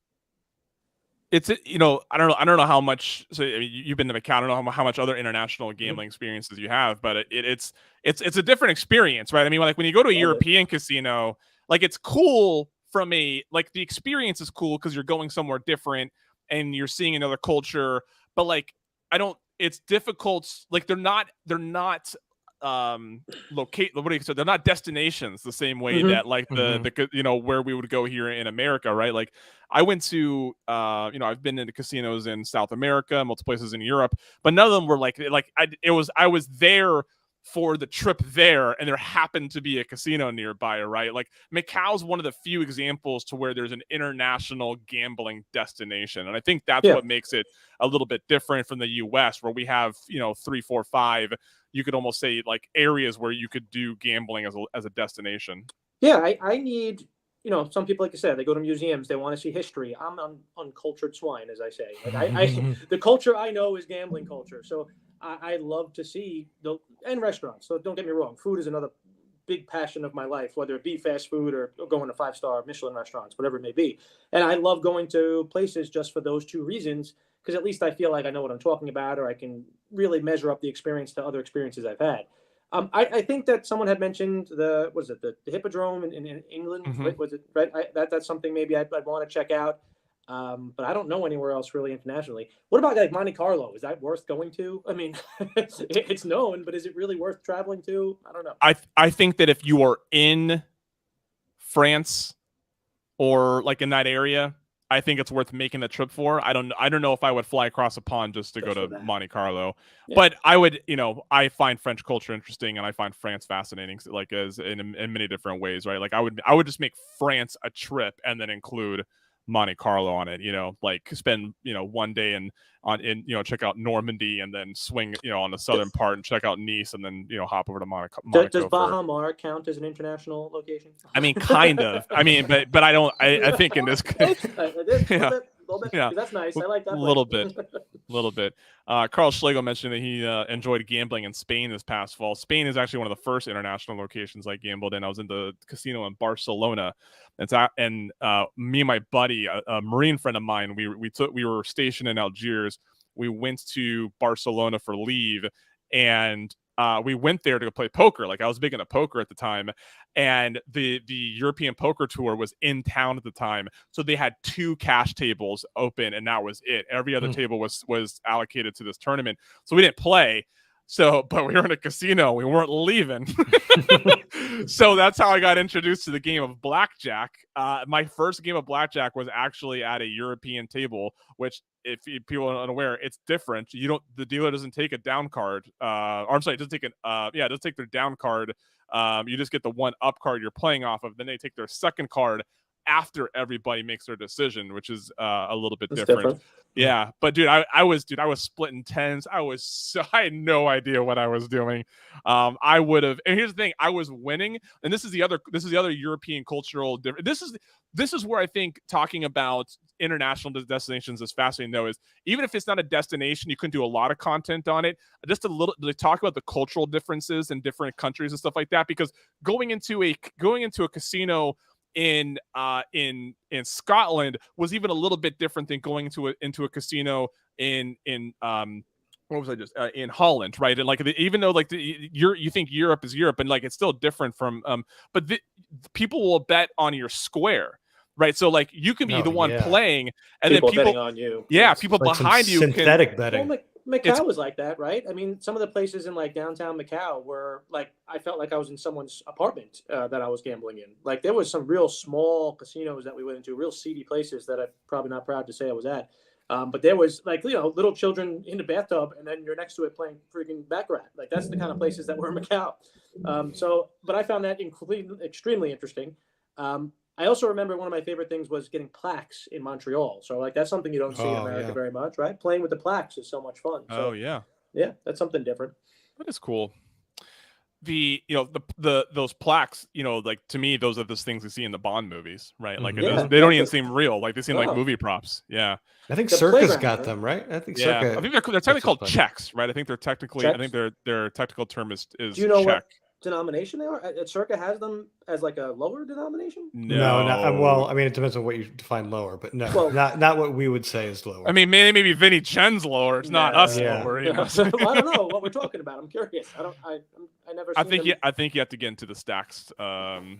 Speaker 2: I don't know how much. So you've been to Macau. I don't know how much other international gambling experiences you have, but it's a different experience, right? I mean, like when you go to a European casino, like it's cool from the experience is cool because you're going somewhere different and you're seeing another culture, but like it's difficult. Like they're not locate what do you say? They're not destinations the same way that like the where we would go here in America, right? Like I went to I've been into casinos in South America, multiple places in Europe, but none of them were I was there for the trip there, and there happened to be a casino nearby, right? Like Macau's one of the few examples to where there's an international gambling destination, and I think that's what makes it a little bit different from the U.S., where we have 3, 4, 5. You could almost say like areas where you could do gambling as a destination.
Speaker 1: Yeah, I need, some people, like I said, they go to museums, they want to see history. I'm uncultured swine, as I say. Like the culture I know is gambling culture. So I love to see and restaurants. So don't get me wrong, food is another big passion of my life, whether it be fast food or going to 5-star Michelin restaurants, whatever it may be. And I love going to places just for those two reasons, because at least I feel like I know what I'm talking about, or I can really measure up the experience to other experiences I've had. I think that someone had mentioned the Hippodrome in England.
Speaker 2: Mhm.
Speaker 1: Was it right? That's something maybe I'd want to check out. But I don't know anywhere else really internationally. What about like Monte Carlo? Is that worth going to? I mean, it's known, but is it really worth traveling to? I don't know.
Speaker 2: I think that if you are in France or like in that area, I think it's worth making the trip for. I don't know if I would fly across a pond just to go to Monte Carlo, but I would, I find French culture interesting and I find France fascinating, like as in many different ways, right? Like I would just make France a trip and then include Monte Carlo on it, like spend, one day check out Normandy and then swing, on the southern part and check out Nice and then, hop over to Monaco.
Speaker 1: Does Baja Mar count as an international location?
Speaker 2: I mean, kind of. I mean, but I don't. I think in this case,
Speaker 1: a little bit. Yeah, that's nice. I like that.
Speaker 2: A little bit. Carl Schlegel mentioned that he enjoyed gambling in Spain this past fall. Spain is actually one of the first international locations I gambled in. I was in the casino in Barcelona, and me and my buddy, a Marine friend of mine, we were stationed in Algiers. We went to Barcelona for leave, and we went there to play poker. Like I was big into poker at the time, and the European poker tour was in town at the time, so they had 2 cash tables open, and that was it. Every other table was allocated to this tournament, so we didn't play. But we were in a casino. We weren't leaving. So that's how I got introduced to the game of blackjack. My first game of blackjack was actually at a European table, which, if people are unaware, it's different. The dealer doesn't take a down card. Or I'm sorry, it doesn't take it doesn't take their down card. You just get the one up card you're playing off of. Then they take their second card after everybody makes their decision, which is a little bit different. Yeah, but dude, I was splitting tens. I had no idea what I was doing. I would have, and here's the thing, I was winning, and this is the other European cultural difference. This is where I think talking about international destinations is fascinating, though, is even if it's not a destination, you can do a lot of content on it. Just a little to talk about the cultural differences in different countries and stuff like that, because going into a casino in Scotland was even a little bit different than going into a casino in what was I just in Holland, right? And like even though like you think Europe is Europe, and like it's still different from but people will bet on your square, right? So like you can be the one playing, and people betting on you. Yeah, people like behind you
Speaker 4: synthetic betting.
Speaker 1: Well, Macau was like that, right? I mean, some of the places in like downtown Macau were like, I felt like I was in someone's apartment that I was gambling in. Like there was some real small casinos that we went into, real seedy places that I'm probably not proud to say I was at. But there was like, little children in the bathtub, and then you're next to it playing freaking baccarat. Like that's the kind of places that were in Macau. But I found that extremely interesting. I also remember one of my favorite things was getting plaques in Montreal. So like that's something you don't see in America very much, right? Playing with the plaques is so much fun. So, yeah, that's something different.
Speaker 2: That is cool. Those plaques, like to me, those are those things we see in the Bond movies, right? Like they don't even seem real. Like they seem like movie props. Yeah.
Speaker 4: I think Circa's got them, right? I think Circa.
Speaker 2: I think they're technically called checks, right? I think they're technically. Checks? I think their technical term is
Speaker 1: Do you know
Speaker 2: check.
Speaker 1: What denomination they are? Circa has them as like a lower denomination?
Speaker 4: No, well, I mean, it depends on what you define lower, but no, well, not what we would say is lower.
Speaker 2: I mean, maybe Vinny Chen's lower. It's not us lower.
Speaker 1: Well, I don't know what we're talking about. I'm curious. I never.
Speaker 2: I think you have to get into the stacks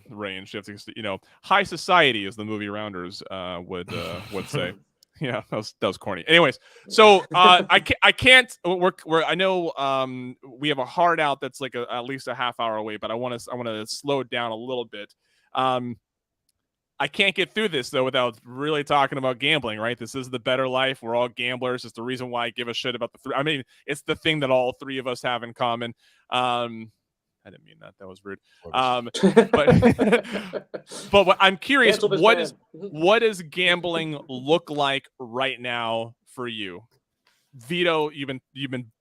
Speaker 2: range. You have to, high society, as the movie Rounders would say. Yeah, that was corny. Anyways, so I can't. I know we have a hard out that's like at least a half hour away, but I want to slow it down a little bit. I can't get through this though without really talking about gambling, right? This is the better life. We're all gamblers. It's the reason why I give a shit about the three. I mean, it's the thing that all three of us have in common. I didn't mean that. That was rude. But what, I'm curious, what does gambling look like right now for you? Vito, you've been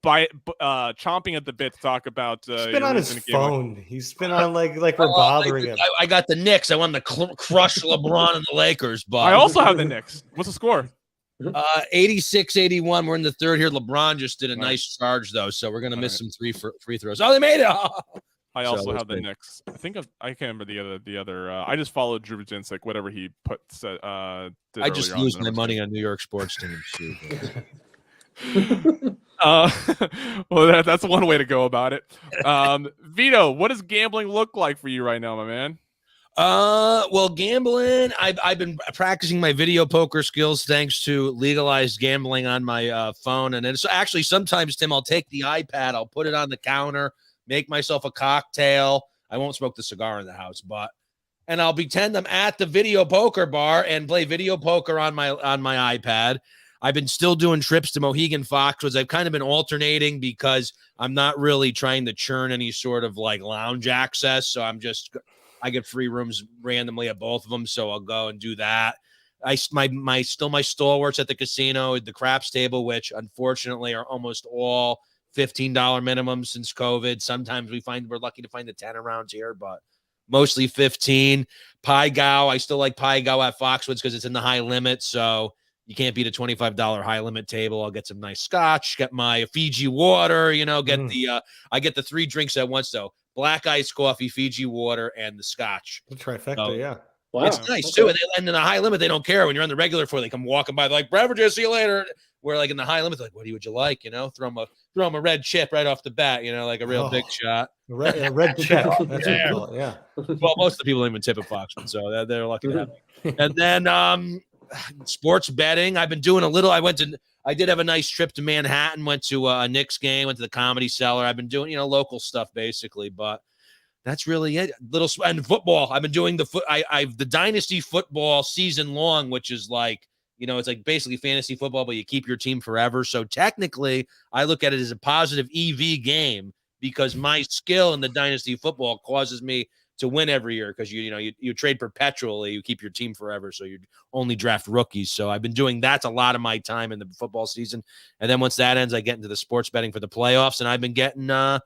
Speaker 2: chomping at the bit to talk about.
Speaker 4: He's been on his phone. He's been on like we're bothering him.
Speaker 3: I got the Knicks. I wanted to crush LeBron and the Lakers, but
Speaker 2: I also have the Knicks. What's the score?
Speaker 3: 86-81. We're in the third here. LeBron just did a nice charge though, so we're gonna miss some free throws. Oh, they made it.
Speaker 2: I also have the Knicks. I can't remember the other. I just followed Drew Jinsick, whatever he puts. I
Speaker 3: just lose my money on New York sports teams too.
Speaker 2: Well, that's one way to go about it. Vito, what does gambling look like for you right now, my man?
Speaker 3: Well, gambling, I've been practicing my video poker skills thanks to legalized gambling on my phone. And it's actually sometimes, Tim, I'll take the iPad, I'll put it on the counter, make myself a cocktail. I won't smoke the cigar in the house, and I'll pretend I'm at the video poker bar and play video poker on my iPad. I've been still doing trips to Mohegan Foxwoods. I've kind of been alternating because I'm not really trying to churn any sort of like lounge access. So I get free rooms randomly at both of them. So I'll go and do that. My stalwarts at the casino, the craps table, which unfortunately are almost all $15 minimums since COVID. Sometimes we're lucky to find the 10 around here, but mostly 15. Pai Gow, I still like Pai Gow at Foxwoods because it's in the high limit. So you can't beat a $25 high limit table. I'll get some nice scotch, get my Fiji water, I get the 3 drinks at once though. Black iced coffee, Fiji water, and the scotch.
Speaker 4: The trifecta,
Speaker 3: So,
Speaker 4: yeah.
Speaker 3: Wow. It's nice too. And in the high limit, they don't care. When you're on the regular floor, they come walking by, like, beverages, see you later. Where like in the high limit, they're like, what would you like? Throw them a red chip right off the bat, like a real big shot.
Speaker 4: Red chip. That's
Speaker 3: yeah.
Speaker 4: What yeah.
Speaker 3: Well, most of the people don't even tip at Foxman, so they're lucky to have me. And then sports betting. I've been doing a little. I did have a nice trip to Manhattan, went to a Knicks game, went to the Comedy Cellar. I've been doing, local stuff basically, but that's really it. And football. I've been doing the Dynasty football season long, which is like, it's like basically fantasy football, but you keep your team forever. So technically, I look at it as a positive EV game because my skill in the Dynasty football causes me to win every year because you trade perpetually, you keep your team forever, so you only draft rookies. So I've been doing that's a lot of my time in the football season, and then once that ends, I get into the sports betting for the playoffs, and I've been getting a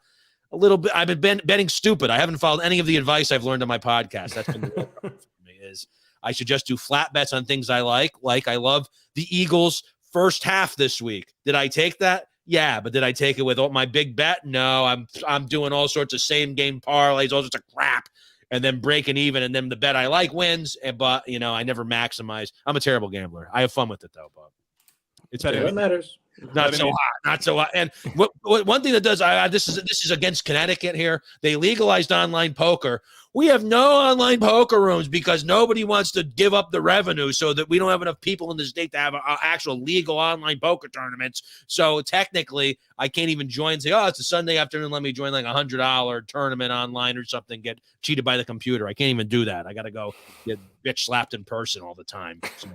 Speaker 3: little bit. I've been betting stupid. I haven't followed any of the advice I've learned on my podcast. That's been the real problem for me. Is I should just do flat bets on things I like. Like I love the Eagles first half this week. Did I take that? Yeah, but did I take it with my big bet? No, I'm doing all sorts of same game parlays, all sorts of crap, and then breaking even, and then the bet I like wins. But I never maximize. I'm a terrible gambler. I have fun with it though, but
Speaker 1: it's what matters.
Speaker 3: Not so hot. And what one thing that does, this is against Connecticut here. They legalized online poker. We have no online poker rooms because nobody wants to give up the revenue, so that we don't have enough people in the state to have actual legal online poker tournaments. So technically, I can't even join and say, oh, it's a Sunday afternoon. Let me join like $100 tournament online or something, get cheated by the computer. I can't even do that. I got to go get bitch slapped in person all the time. So.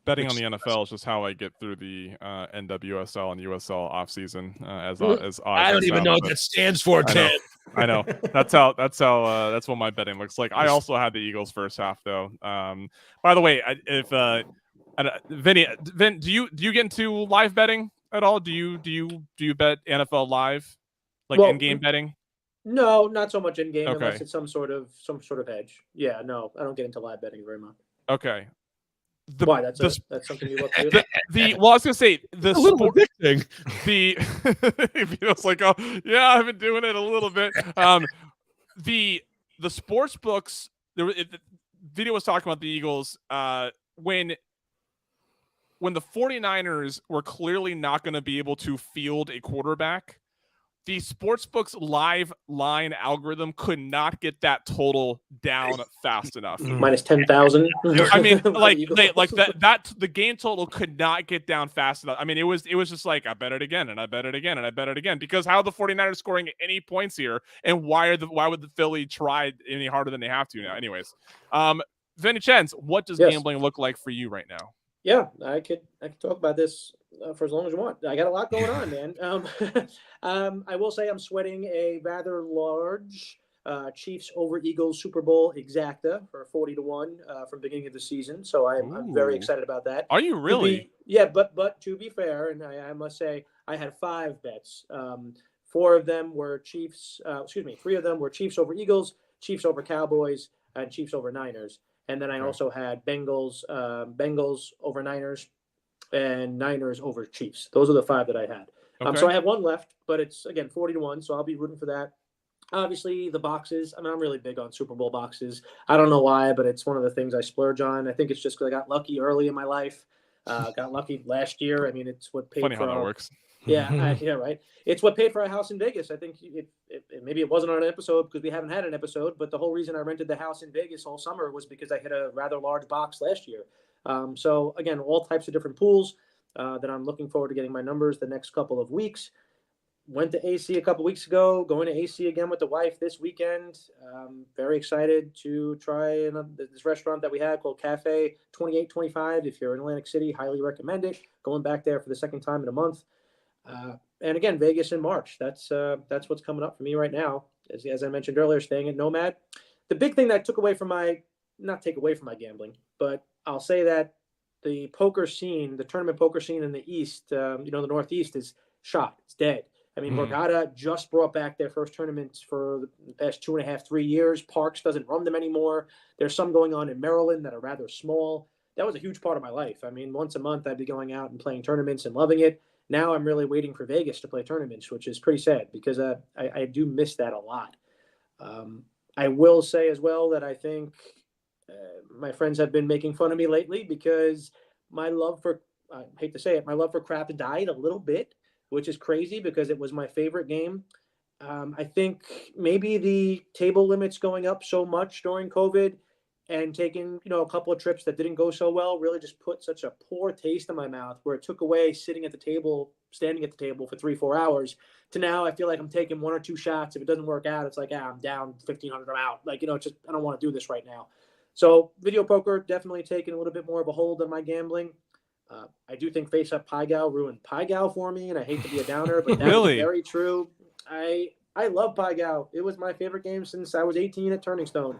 Speaker 2: Betting on the NFL is just how I get through the NWSL and USL off season. As
Speaker 3: I don't even know what that stands for, Ted.
Speaker 2: I know. That's what my betting looks like. I also had the Eagles first half though. By the way, Vin, do you get into live betting at all? Do you bet NFL live, like in-game betting?
Speaker 1: No, not so much in-game
Speaker 2: okay.
Speaker 1: Unless it's some sort of hedge. Yeah, no, I don't get into live betting very much.
Speaker 2: Okay.
Speaker 1: Why? That's something you look to.
Speaker 2: Well, I was gonna say the sport thing. It's like, oh yeah, I've been doing it a little bit. The sports books. The video was talking about the Eagles. When the 49ers were clearly not going to be able to field a quarterback, the sportsbook's live line algorithm could not get that total down fast enough.
Speaker 1: Minus 10,000.
Speaker 2: I mean, the game total could not get down fast enough. I mean, it was just like, I bet it again, and I bet it again, and I bet it again. Because how are the 49ers scoring any points here, and why would the Philly try any harder than they have to now? Anyways, Vincenz, what does gambling look like for you right now?
Speaker 1: Yeah, I could talk about this for as long as you want. I got a lot going on, man. I will say I'm sweating a rather large Chiefs over Eagles Super Bowl exacta for 40-1 from beginning of the season. So I'm very excited about that.
Speaker 2: Are you really?
Speaker 1: But to be fair, and I must say I had 5 bets. 4 of them were Chiefs. 3 of them were Chiefs over Eagles, Chiefs over Cowboys, and Chiefs over Niners. And then I also had Bengals over Niners, and Niners over Chiefs. Those are the 5 that I had. So I have 1 left, but it's, again, 40-1, so I'll be rooting for that. Obviously, the boxes. I mean, I'm really big on Super Bowl boxes. I don't know why, but it's one of the things I splurge on. I think it's just because I got lucky early in my life. Got lucky last year. I mean, it's what paid
Speaker 2: Funny
Speaker 1: for
Speaker 2: how that works.
Speaker 1: Yeah, yeah, right. It's what paid for our house in Vegas. I think maybe it wasn't on an episode because we haven't had an episode, but the whole reason I rented the house in Vegas all summer was because I hit a rather large box last year. So again, all types of different pools that I'm looking forward to getting my numbers the next couple of weeks. Went to AC a couple weeks ago, going to AC again with the wife this weekend. Very excited to try this restaurant that we have called Cafe 2825. If you're in Atlantic City, highly recommend it. Going back there for the second time in a month. And again, Vegas in March. That's what's coming up for me right now. As I mentioned earlier, staying at Nomad. The big thing that took away from not take away from my gambling, but I'll say that the poker scene, the tournament poker scene in the East, the Northeast is shot. It's dead. I mean, Borgata just brought back their first tournaments for the past 2.5, 3 years. Parks doesn't run them anymore. There's some going on in Maryland that are rather small. That was a huge part of my life. I mean, once a month I'd be going out and playing tournaments and loving it. Now I'm really waiting for Vegas to play tournaments, which is pretty sad because I do miss that a lot. I will say as well that I think my friends have been making fun of me lately because my love for, I hate to say it, my love for crap died a little bit, which is crazy because it was my favorite game. I think maybe the table limits going up so much during COVID and taking, a couple of trips that didn't go so well really just put such a poor taste in my mouth where it took away standing at the table for 3-4 hours to now I feel like I'm taking 1 or 2 shots. If it doesn't work out, it's like, I'm down 1,500, I'm out. Like, just, I don't want to do this right now. So video poker definitely taking a little bit more of a hold on my gambling. I do think Face Up Pai Gow ruined Pai Gow for me, and I hate to be a downer, but that's
Speaker 2: Really?
Speaker 1: very true. I love Pai Gow. It was my favorite game since I was 18 at Turning Stone.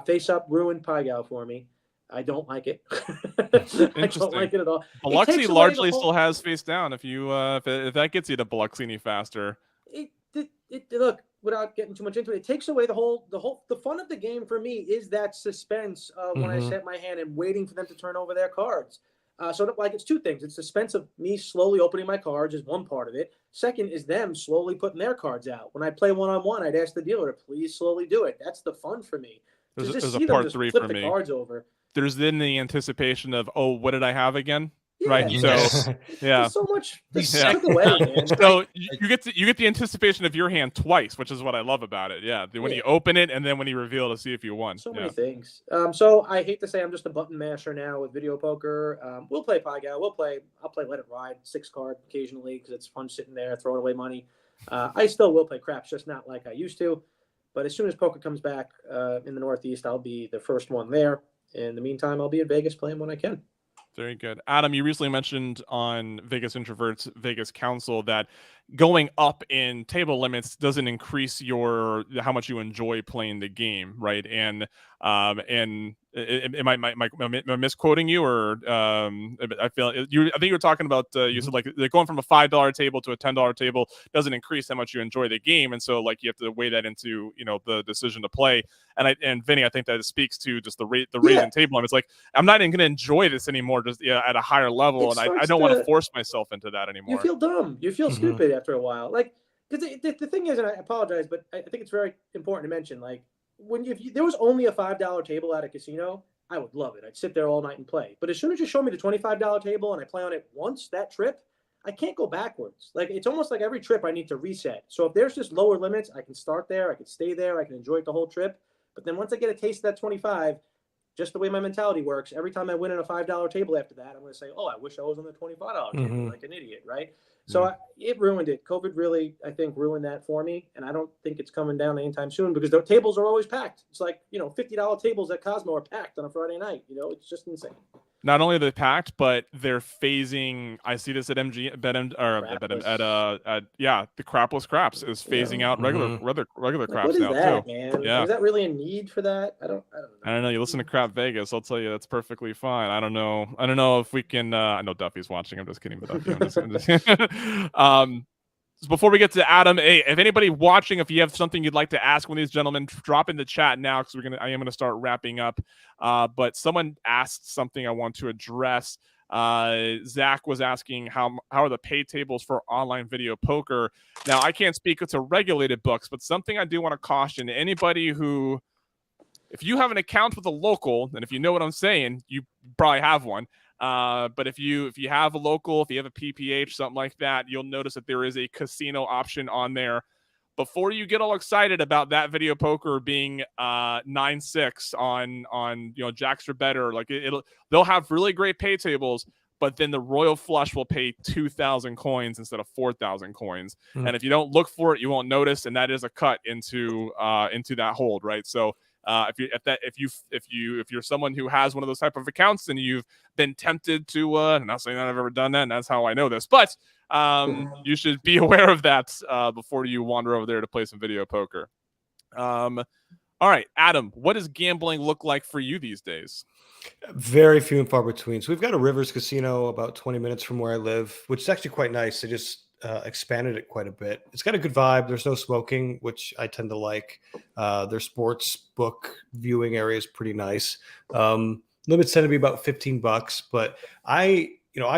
Speaker 1: Face Up ruined Pai Gow for me. I don't like it. I don't like it at all.
Speaker 2: Biloxi largely still has Face Down. If you if that gets you to Biloxi any faster.
Speaker 1: Look, without getting too much into it, it takes away the fun of the game for me is that suspense of when I set my hand and waiting for them to turn over their cards. So it's 2 things. It's suspense of me slowly opening my cards is one part of it. Second is them slowly putting their cards out. When I play one-on-one, I'd ask the dealer to please slowly do it. That's the fun for me.
Speaker 2: There's a part 3 for me.
Speaker 1: Cards over.
Speaker 2: There's then the anticipation of, oh, what did I have again?
Speaker 1: Yeah,
Speaker 2: right.
Speaker 3: Yes.
Speaker 2: So yeah.
Speaker 1: There's so much.
Speaker 2: Yeah.
Speaker 1: Away, man.
Speaker 2: So you get the anticipation of your hand twice, which is what I love about it. Yeah. When you open it and then when you reveal to see if you won.
Speaker 1: So many things. So I hate to say I'm just a button masher now with video poker. We'll play Pai Gow. I'll play Let It Ride 6 card occasionally because it's fun sitting there throwing away money. I still will play craps, just not like I used to. But as soon as poker comes back in the Northeast, I'll be the first one there. In the meantime, I'll be in Vegas playing when I can.
Speaker 2: Very good. Adam, you recently mentioned on Vegas Introverts, Vegas Council that going up in table limits doesn't increase how much you enjoy playing the game, right? And am I misquoting you, or I think you were talking about you said like going from a $5 table to a $10 table doesn't increase how much you enjoy the game, and so like you have to weigh that into the decision to play. And Vinny, I think that speaks to just the raise in table limits. Like I'm not even going to enjoy this anymore, just at a higher level, and I don't want to force myself into that anymore.
Speaker 1: You feel dumb. You feel stupid after a while. Like because the thing is, and I apologize, but I think it's very important to mention, like. If there was only a $5 table at a casino, I would love it. I'd sit there all night and play. But as soon as you show me the $25 table and I play on it once that trip, I can't go backwards. Like it's almost like every trip I need to reset. So if there's just lower limits, I can start there. I can stay there. I can enjoy it the whole trip. But then once I get a taste of that 25, just the way my mentality works, every time I win on a $5 table after that, I'm going to say, oh, I wish I was on the $25 table like an idiot, right? So it ruined it. COVID really, I think, ruined that for me. And I don't think it's coming down anytime soon because the tables are always packed. It's like, $50 tables at Cosmo are packed on a Friday night. It's just insane.
Speaker 2: Not only are they packed, but they're phasing. I see this at the crapless craps is phasing out regular craps now
Speaker 1: that,
Speaker 2: too.
Speaker 1: Man?
Speaker 2: Yeah,
Speaker 1: is that really a need for that? I don't know.
Speaker 2: I don't know. You listen to Crap Vegas, I'll tell you that's perfectly fine. I don't know if we can. I know Duffy's watching. I'm just kidding with Duffy. I'm just so before we get to Adam, hey, if anybody watching, if you have something you'd like to ask one of these gentlemen, drop in the chat now because I am gonna start wrapping up. But someone asked something I want to address. Zach was asking how are the pay tables for online video poker. Now I can't speak to regulated books, but something I do want to caution anybody who, if you have an account with a local, and if you know what I'm saying, you probably have one. But if you have a local, if you have a PPH, something like that, you'll notice that there is a casino option on there. Before you get all excited about that video poker being 9-6 on jacks or better, like they'll have really great pay tables, but then the Royal Flush will pay 2,000 coins instead of 4,000 coins. And if you don't look for it, you won't notice, and that is a cut into that hold, right? So if you're someone who has one of those type of accounts and you've been tempted to, I'm not saying that I've ever done that, and that's how I know this, but you should be aware of that before you wander over there to play some video poker. All right, Adam, what does gambling look like for you these days?
Speaker 4: Very few and far between. So we've got a Rivers Casino about 20 minutes from where I live, which is actually quite nice. They just expanded it quite a bit. It's got a good vibe. There's no smoking, which I tend to like. Their sports book viewing area is pretty nice. Limits tend to be about $15, but I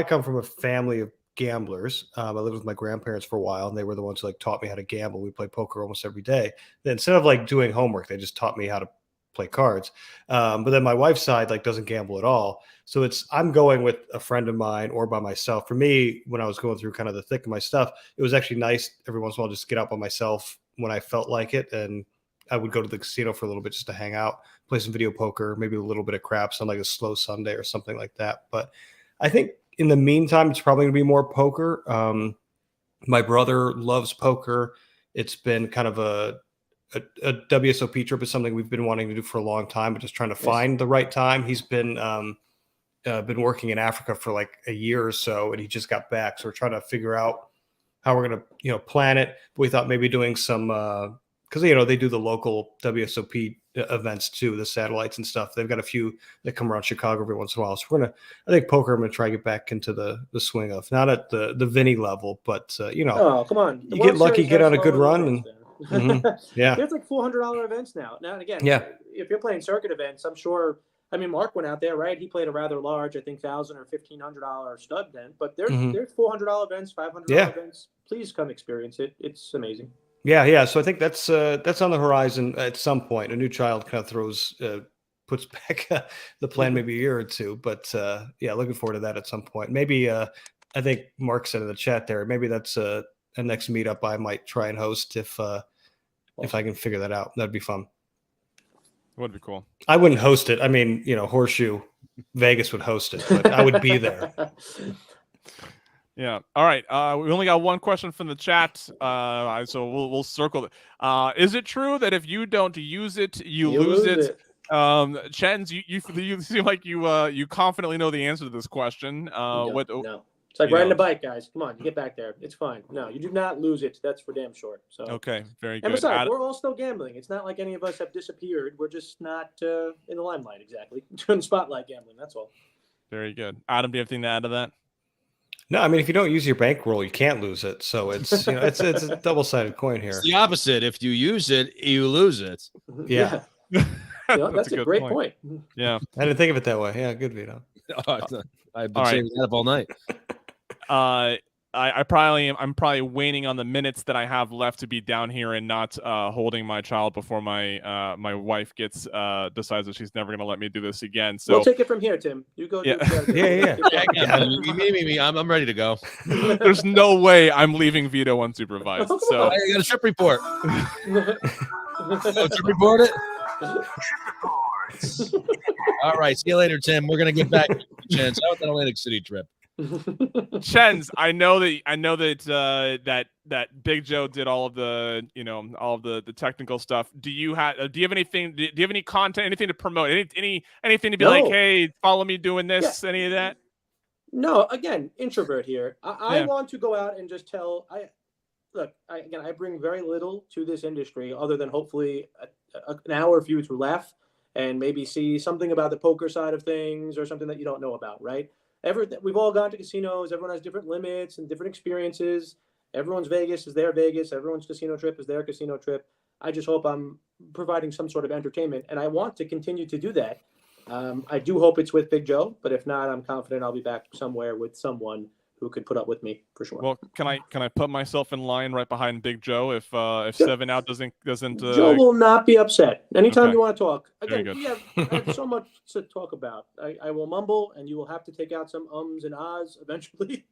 Speaker 4: come from a family of gamblers. I lived with my grandparents for a while, and they were the ones who taught me how to gamble. We play poker almost every day. Then instead of doing homework, they just taught me how to play cards. But then my wife's side doesn't gamble at all. So I'm going with a friend of mine or by myself. For me, when I was going through kind of the thick of my stuff, it was actually nice every once in a while just get out by myself when I felt like it. And I would go to the casino for a little bit just to hang out, play some video poker, maybe a little bit of craps on a slow Sunday or something like that. But I think in the meantime, it's probably going to be more poker. My brother loves poker. It's been kind of a WSOP trip is something we've been wanting to do for a long time, but just trying to find the right time. He's been working in Africa for a year or so, and he just got back. So we're trying to figure out how we're going to, plan it. We thought maybe doing some, because, they do the local WSOP events too, the satellites and stuff. They've got a few that come around Chicago every once in a while. So I think poker, I'm going to try to get back into the swing of, not at the Vinny level, but,
Speaker 1: oh, come on.
Speaker 4: You get lucky, get on a good run. And yeah,
Speaker 1: there's $400 events now. Now and again, if you're playing circuit events, I'm sure. I mean, Mark went out there, right? He played a rather large, I think, $1,000 or $1,500 stud then. But there's $400 events, $500 events. Please come experience it. It's amazing.
Speaker 4: Yeah. So I think that's on the horizon at some point. A new child kind of puts back the plan maybe a year or two. But looking forward to that at some point. Maybe I think Mark said in the chat there. Maybe that's a next meetup I might try and host if I can figure that out. That'd be fun.
Speaker 2: Would be cool.
Speaker 4: I wouldn't host it. I mean, Horseshoe Vegas would host it, but I would be there.
Speaker 2: Yeah. All right. We only got one question from the chat, so we'll circle it. Is it true that if you don't use it, you lose it? Chens, you seem like you confidently know the answer to this question.
Speaker 1: No. It's like riding a bike, guys. Come on, you get back there. It's fine. No, you do not lose it. That's for damn sure. So
Speaker 2: okay, very good.
Speaker 1: And besides, we're all still gambling. It's not like any of us have disappeared. We're just not in the limelight exactly. In the spotlight gambling. That's all.
Speaker 2: Very good. Adam, do you have anything to add to that?
Speaker 4: No, I mean, if you don't use your bankroll, you can't lose it. So it's it's a double-sided coin here.
Speaker 3: It's the opposite. If you use it, you lose it.
Speaker 4: Yeah.
Speaker 1: That's a great point.
Speaker 2: Yeah.
Speaker 4: I didn't think of it that way. Yeah, good, Vito.
Speaker 3: I've been saving that up all night.
Speaker 2: I'm probably waning on the minutes that I have left to be down here and not holding my child before my my wife decides that she's never going to let me do this again. So
Speaker 1: we'll take it from here, Tim. You go.
Speaker 2: Yeah.
Speaker 3: Me. I'm ready to go.
Speaker 2: There's no way I'm leaving Vito unsupervised. So
Speaker 3: I got a trip report. Trip report it. All right. See you later, Tim. We're gonna get back to Chens. How about that Atlantic City trip?
Speaker 2: Chens, I know that Big Joe did all of the all of the technical stuff. Do you have anything? Do you have any content? Anything to promote? Anything to be like, hey, follow me doing this? Yeah. Any of that?
Speaker 1: No. Again, introvert here. I want to go out and just tell. I bring very little to this industry other than hopefully an hour or few to laugh and maybe see something about the poker side of things or something that you don't know about, right? We've all gone to casinos. Everyone has different limits and different experiences. Everyone's Vegas is their Vegas. Everyone's casino trip is their casino trip. I just hope I'm providing some sort of entertainment, and I want to continue to do that. I do hope it's with Big Joe, but if not, I'm confident I'll be back somewhere with someone who could put up with me for sure.
Speaker 2: Well, can I put myself in line right behind Big Joe if 7 Out doesn't
Speaker 1: Joe will not be upset. Anytime
Speaker 2: okay.
Speaker 1: you want to talk.
Speaker 2: Very
Speaker 1: Again,
Speaker 2: good.
Speaker 1: I have so much to talk about. I will mumble, and you will have to take out some ums and ahs eventually,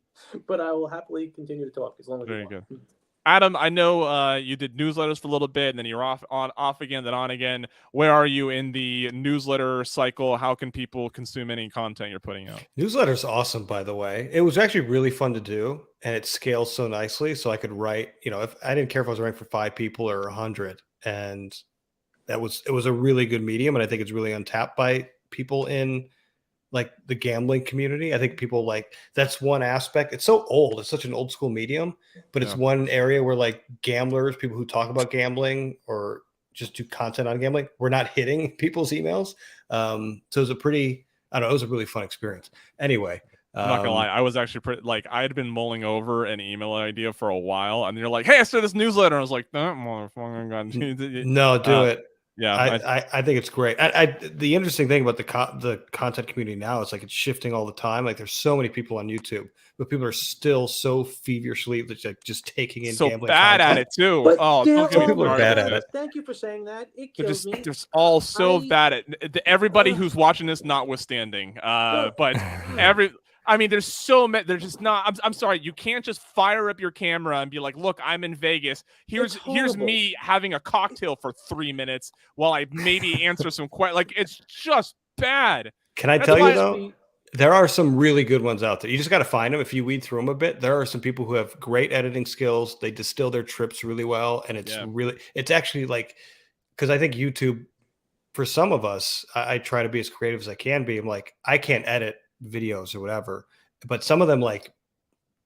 Speaker 1: but I will happily continue to talk as long as
Speaker 2: Very
Speaker 1: you want.
Speaker 2: good. Adam, I know you did newsletters for a little bit, and then you're off again, then on again. Where are you in the newsletter cycle? How can people consume any content you're putting out?
Speaker 4: Newsletter's awesome, by the way. It was actually really fun to do, and it scales so nicely. So I could write, if I didn't care if I was writing for 5 people or 100, and it was a really good medium, and I think it's really untapped by people in like the gambling community. I think people that's one aspect. It's so old. It's such an old school medium, but it's one area where like gamblers, people who talk about gambling or just do content on gambling, we're not hitting people's emails. So it was it was a really fun experience. Anyway,
Speaker 2: I'm not gonna lie, I was actually I had been mulling over an email idea for a while, and you're like, "Hey, I started this newsletter," and I was like, "That motherfucker."
Speaker 4: No, do it.
Speaker 2: Yeah,
Speaker 4: I think it's great. The interesting thing about the content community now is like it's shifting all the time. Like there's so many people on YouTube, but people are still so feverishly just taking in
Speaker 2: so
Speaker 4: gambling
Speaker 2: bad
Speaker 4: content.
Speaker 2: at it too.
Speaker 1: But
Speaker 2: Don't get me
Speaker 4: people are bad
Speaker 2: started.
Speaker 4: at it.
Speaker 1: Thank you for saying that. It kills me.
Speaker 2: They're all so bad at everybody who's watching this, notwithstanding. But there's so many. They're just not. I'm sorry. You can't just fire up your camera and be like, "Look, I'm in Vegas. Here's me having a cocktail for 3 minutes while I maybe answer some questions." Like it's just bad.
Speaker 4: Can I tell you though? There are some really good ones out there. You just got to find them. If you weed through them a bit, there are some people who have great editing skills. They distill their trips really well, and it's actually like, because I think YouTube, for some of us, I try to be as creative as I can be. I'm like, I can't edit videos or whatever, but some of them like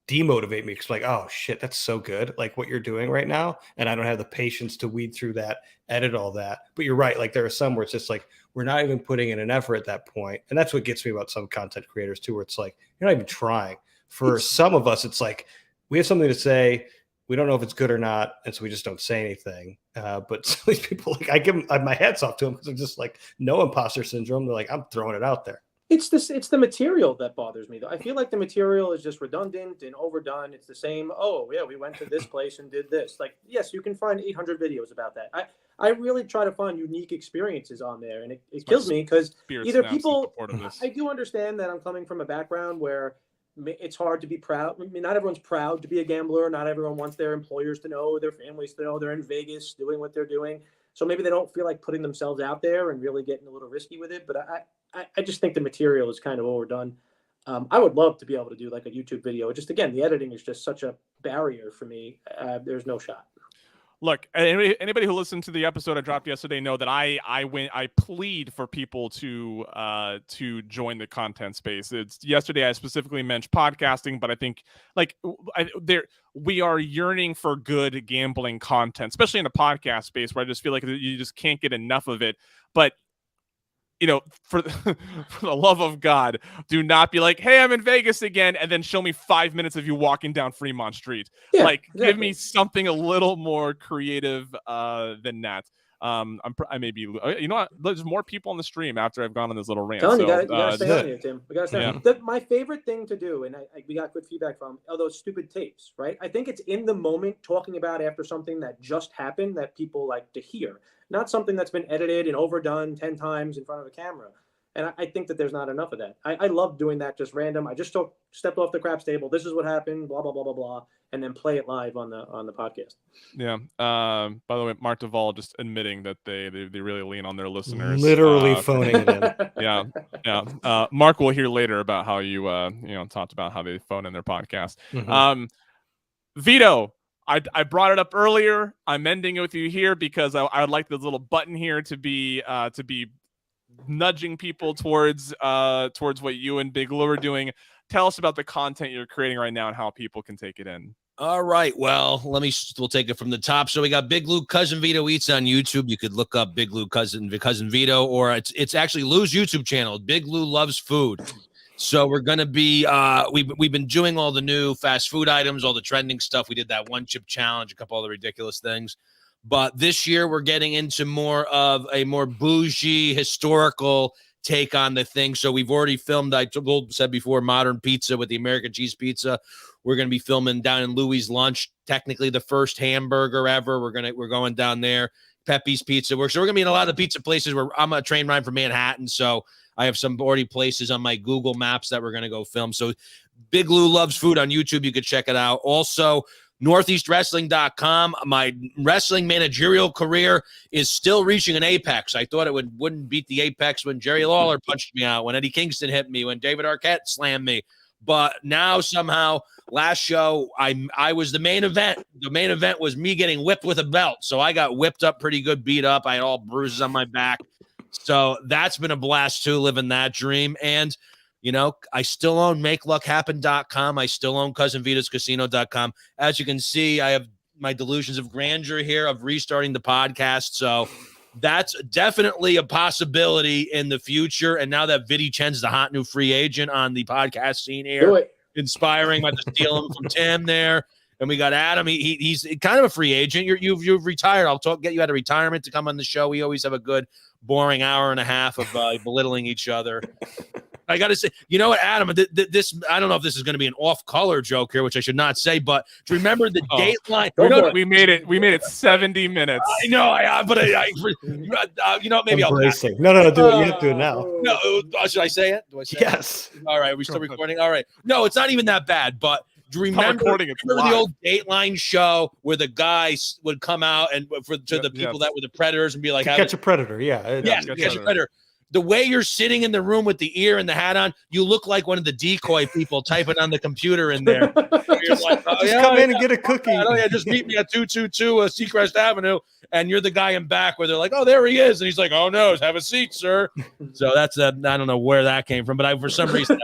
Speaker 4: demotivate me because like, oh shit, that's so good, like what you're doing right now, and I don't have the patience to weed through that, edit all that. But you're right, like there are some where it's just like we're not even putting in an effort at that point, and that's what gets me about some content creators too, where it's like you're not even trying. For some of us, it's like we have something to say, we don't know if it's good or not, and so we just don't say anything. But some of these people, like I give them my hats off to them because they're just like no imposter syndrome. They're like, I'm throwing it out there.
Speaker 1: It's the material that bothers me though. I feel like the material is just redundant and overdone. It's the same. Oh yeah, we went to this place and did this. Like, yes, you can find 800 videos about that. I really try to find unique experiences on there, and it kills me because either people. I do understand that I'm coming from a background where it's hard to be proud. I mean, not everyone's proud to be a gambler. Not everyone wants their employers to know, their families to know they're in Vegas doing what they're doing. So maybe they don't feel like putting themselves out there and really getting a little risky with it. But I just think the material is kind of overdone. I would love to be able to do like a YouTube video. Just again, the editing is just such a barrier for me. There's no shot.
Speaker 2: Look, anybody who listened to the episode I dropped yesterday know that I plead for people to join the content space. Yesterday I specifically mentioned podcasting, but I think we are yearning for good gambling content, especially in the podcast space where I just feel like you just can't get enough of it. But for the love of God, do not be like, hey, I'm in Vegas again, and then show me 5 minutes of you walking down Fremont Street.
Speaker 1: Yeah,
Speaker 2: exactly. Give me something a little more creative than that. I may be, what? There's more people on the stream after I've gone on this little rant.
Speaker 1: You gotta stay on here, Tim. We gotta stay on.
Speaker 2: Yeah.
Speaker 1: My favorite thing to do, and we got good feedback from, are those stupid tapes, right? I think it's in the moment talking about after something that just happened that people like to hear, not something that's been edited and overdone 10 times in front of a camera. And I think that there's not enough of that. I love doing that just random. I just stepped off the craps table. This is what happened, blah, blah, blah, blah, blah, and then play it live on the podcast.
Speaker 2: Yeah. By the way, Mark Duvall just admitting that they really lean on their listeners.
Speaker 4: Literally phoning it in.
Speaker 2: Yeah. Mark will hear later about how you talked about how they phone in their podcast.
Speaker 4: Mm-hmm.
Speaker 2: Vito, I brought it up earlier. I'm ending it with you here because I would like this little button here to be nudging people towards what you and Big Lou are doing. Tell us about the content you're creating right now and how people can take it in.
Speaker 3: All right. Well, we'll take it from the top. So we got Big Lou Cousin Vito Eats on YouTube. You could look up Big Lou Cousin Vito, or it's actually Lou's YouTube channel. Big Lou Loves Food. So we're going to be, we've been doing all the new fast food items, all the trending stuff. We did that one chip challenge, a couple other ridiculous things. But this year we're getting into more of a more bougie, historical take on the thing. So we've already filmed, said before, Modern Pizza with the American Cheese Pizza. We're going to be filming down in Louis' Lunch, technically the first hamburger ever. We're going down there. Pepe's Pizza. So we're going to be in a lot of the pizza places where I'm a train ride from Manhattan. So I have some already places on my Google Maps that we're going to go film. So Big Lou Loves Food on YouTube. You could check it out. Also, NortheastWrestling.com. My wrestling managerial career is still reaching an apex. I thought it wouldn't beat the apex when Jerry Lawler punched me out, when Eddie Kingston hit me, when David Arquette slammed me. But now somehow, last show, I was the main event. The main event was me getting whipped with a belt. So I got whipped up pretty good, beat up. I had all bruises on my back. So that's been a blast too, living that dream. And, you know, I still own MakeLuckHappen.com. I still own CousinVitosCasino.com. As you can see, I have my delusions of grandeur here of restarting the podcast. So that's definitely a possibility in the future. And now that Vinny Chen's the hot new free agent on the podcast scene here, inspiring by the steal him from Tim there. And we got Adam. He's kind of a free agent. You've retired. I'll get you out of retirement to come on the show. We always have a good, boring hour and a half of belittling each other. I got to say, you know what, Adam, this, I don't know if this is going to be an off-color joke here, which I should not say, but do you remember the Dateline?
Speaker 2: We made it 70 minutes.
Speaker 3: I know, but you know, maybe I'll
Speaker 4: No, do it. You have to do it now.
Speaker 3: No, should I say it? Do I say
Speaker 4: yes.
Speaker 3: It? All right, are we still recording? All right. No, it's not even that bad, but do you remember the old Dateline show where the guys would come out and to the people that were the predators and be like,
Speaker 4: Catch a Predator, yeah.
Speaker 3: Catch a Predator. The way you're sitting in the room with the ear and the hat on, you look like one of the decoy people typing on the computer in there. You're like,
Speaker 4: come in and get a cookie.
Speaker 3: Just meet me at 222 Seacrest Avenue. And you're the guy in back where they're like, oh, there he is. And he's like, oh, no, have a seat, sir. So that's I don't know where that came from. But for some reason,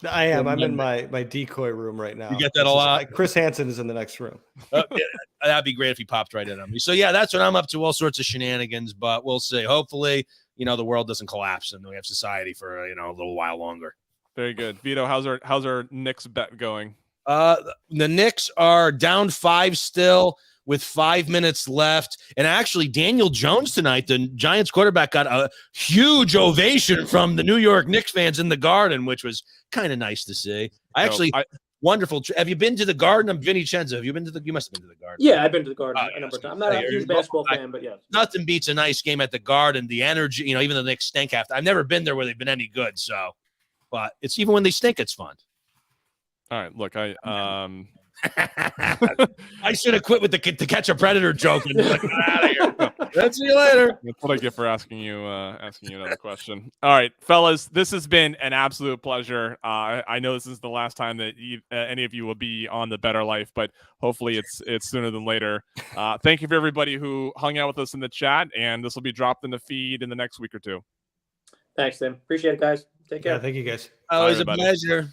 Speaker 4: I'm in my decoy room right now.
Speaker 3: You get that a lot?
Speaker 4: Chris Hansen is in the next room.
Speaker 3: That'd be great if he popped right in on me. So, yeah, that's what I'm up to, all sorts of shenanigans. But we'll see. Hopefully, you know, the world doesn't collapse and we have society for, you know, a little while longer.
Speaker 2: Very good. Vito, how's our Knicks bet going?
Speaker 3: The Knicks are down 5 still with 5 minutes left. And actually, Daniel Jones tonight, the Giants quarterback, got a huge ovation from the New York Knicks fans in the Garden, which was kind of nice to see. Wonderful. Have you been to the Garden? I'm Vinny Cenzo. Have you been to you must have been to the Garden.
Speaker 1: Yeah, I've been to the Garden a number of times. I'm not a huge basketball fan, but yeah.
Speaker 3: Nothing beats a nice game at the Garden. The energy, you know, even the Knicks stink after. I've never been there where they've been any good. So, but it's even when they stink, it's fun.
Speaker 2: All right, look, I
Speaker 3: should have quit with the Catch a Predator joke and like, get out of here. Let's see you later.
Speaker 2: That's what I get for asking you another question. All right, fellas, this has been an absolute pleasure. I know this is the last time that any of you will be on the Better Life, but hopefully it's sooner than later. Thank you for everybody who hung out with us in the chat, and this will be dropped in the feed in the next week or two.
Speaker 1: Thanks, Tim. Appreciate it, guys. Take care.
Speaker 4: Yeah, thank you, guys.
Speaker 3: Always a pleasure.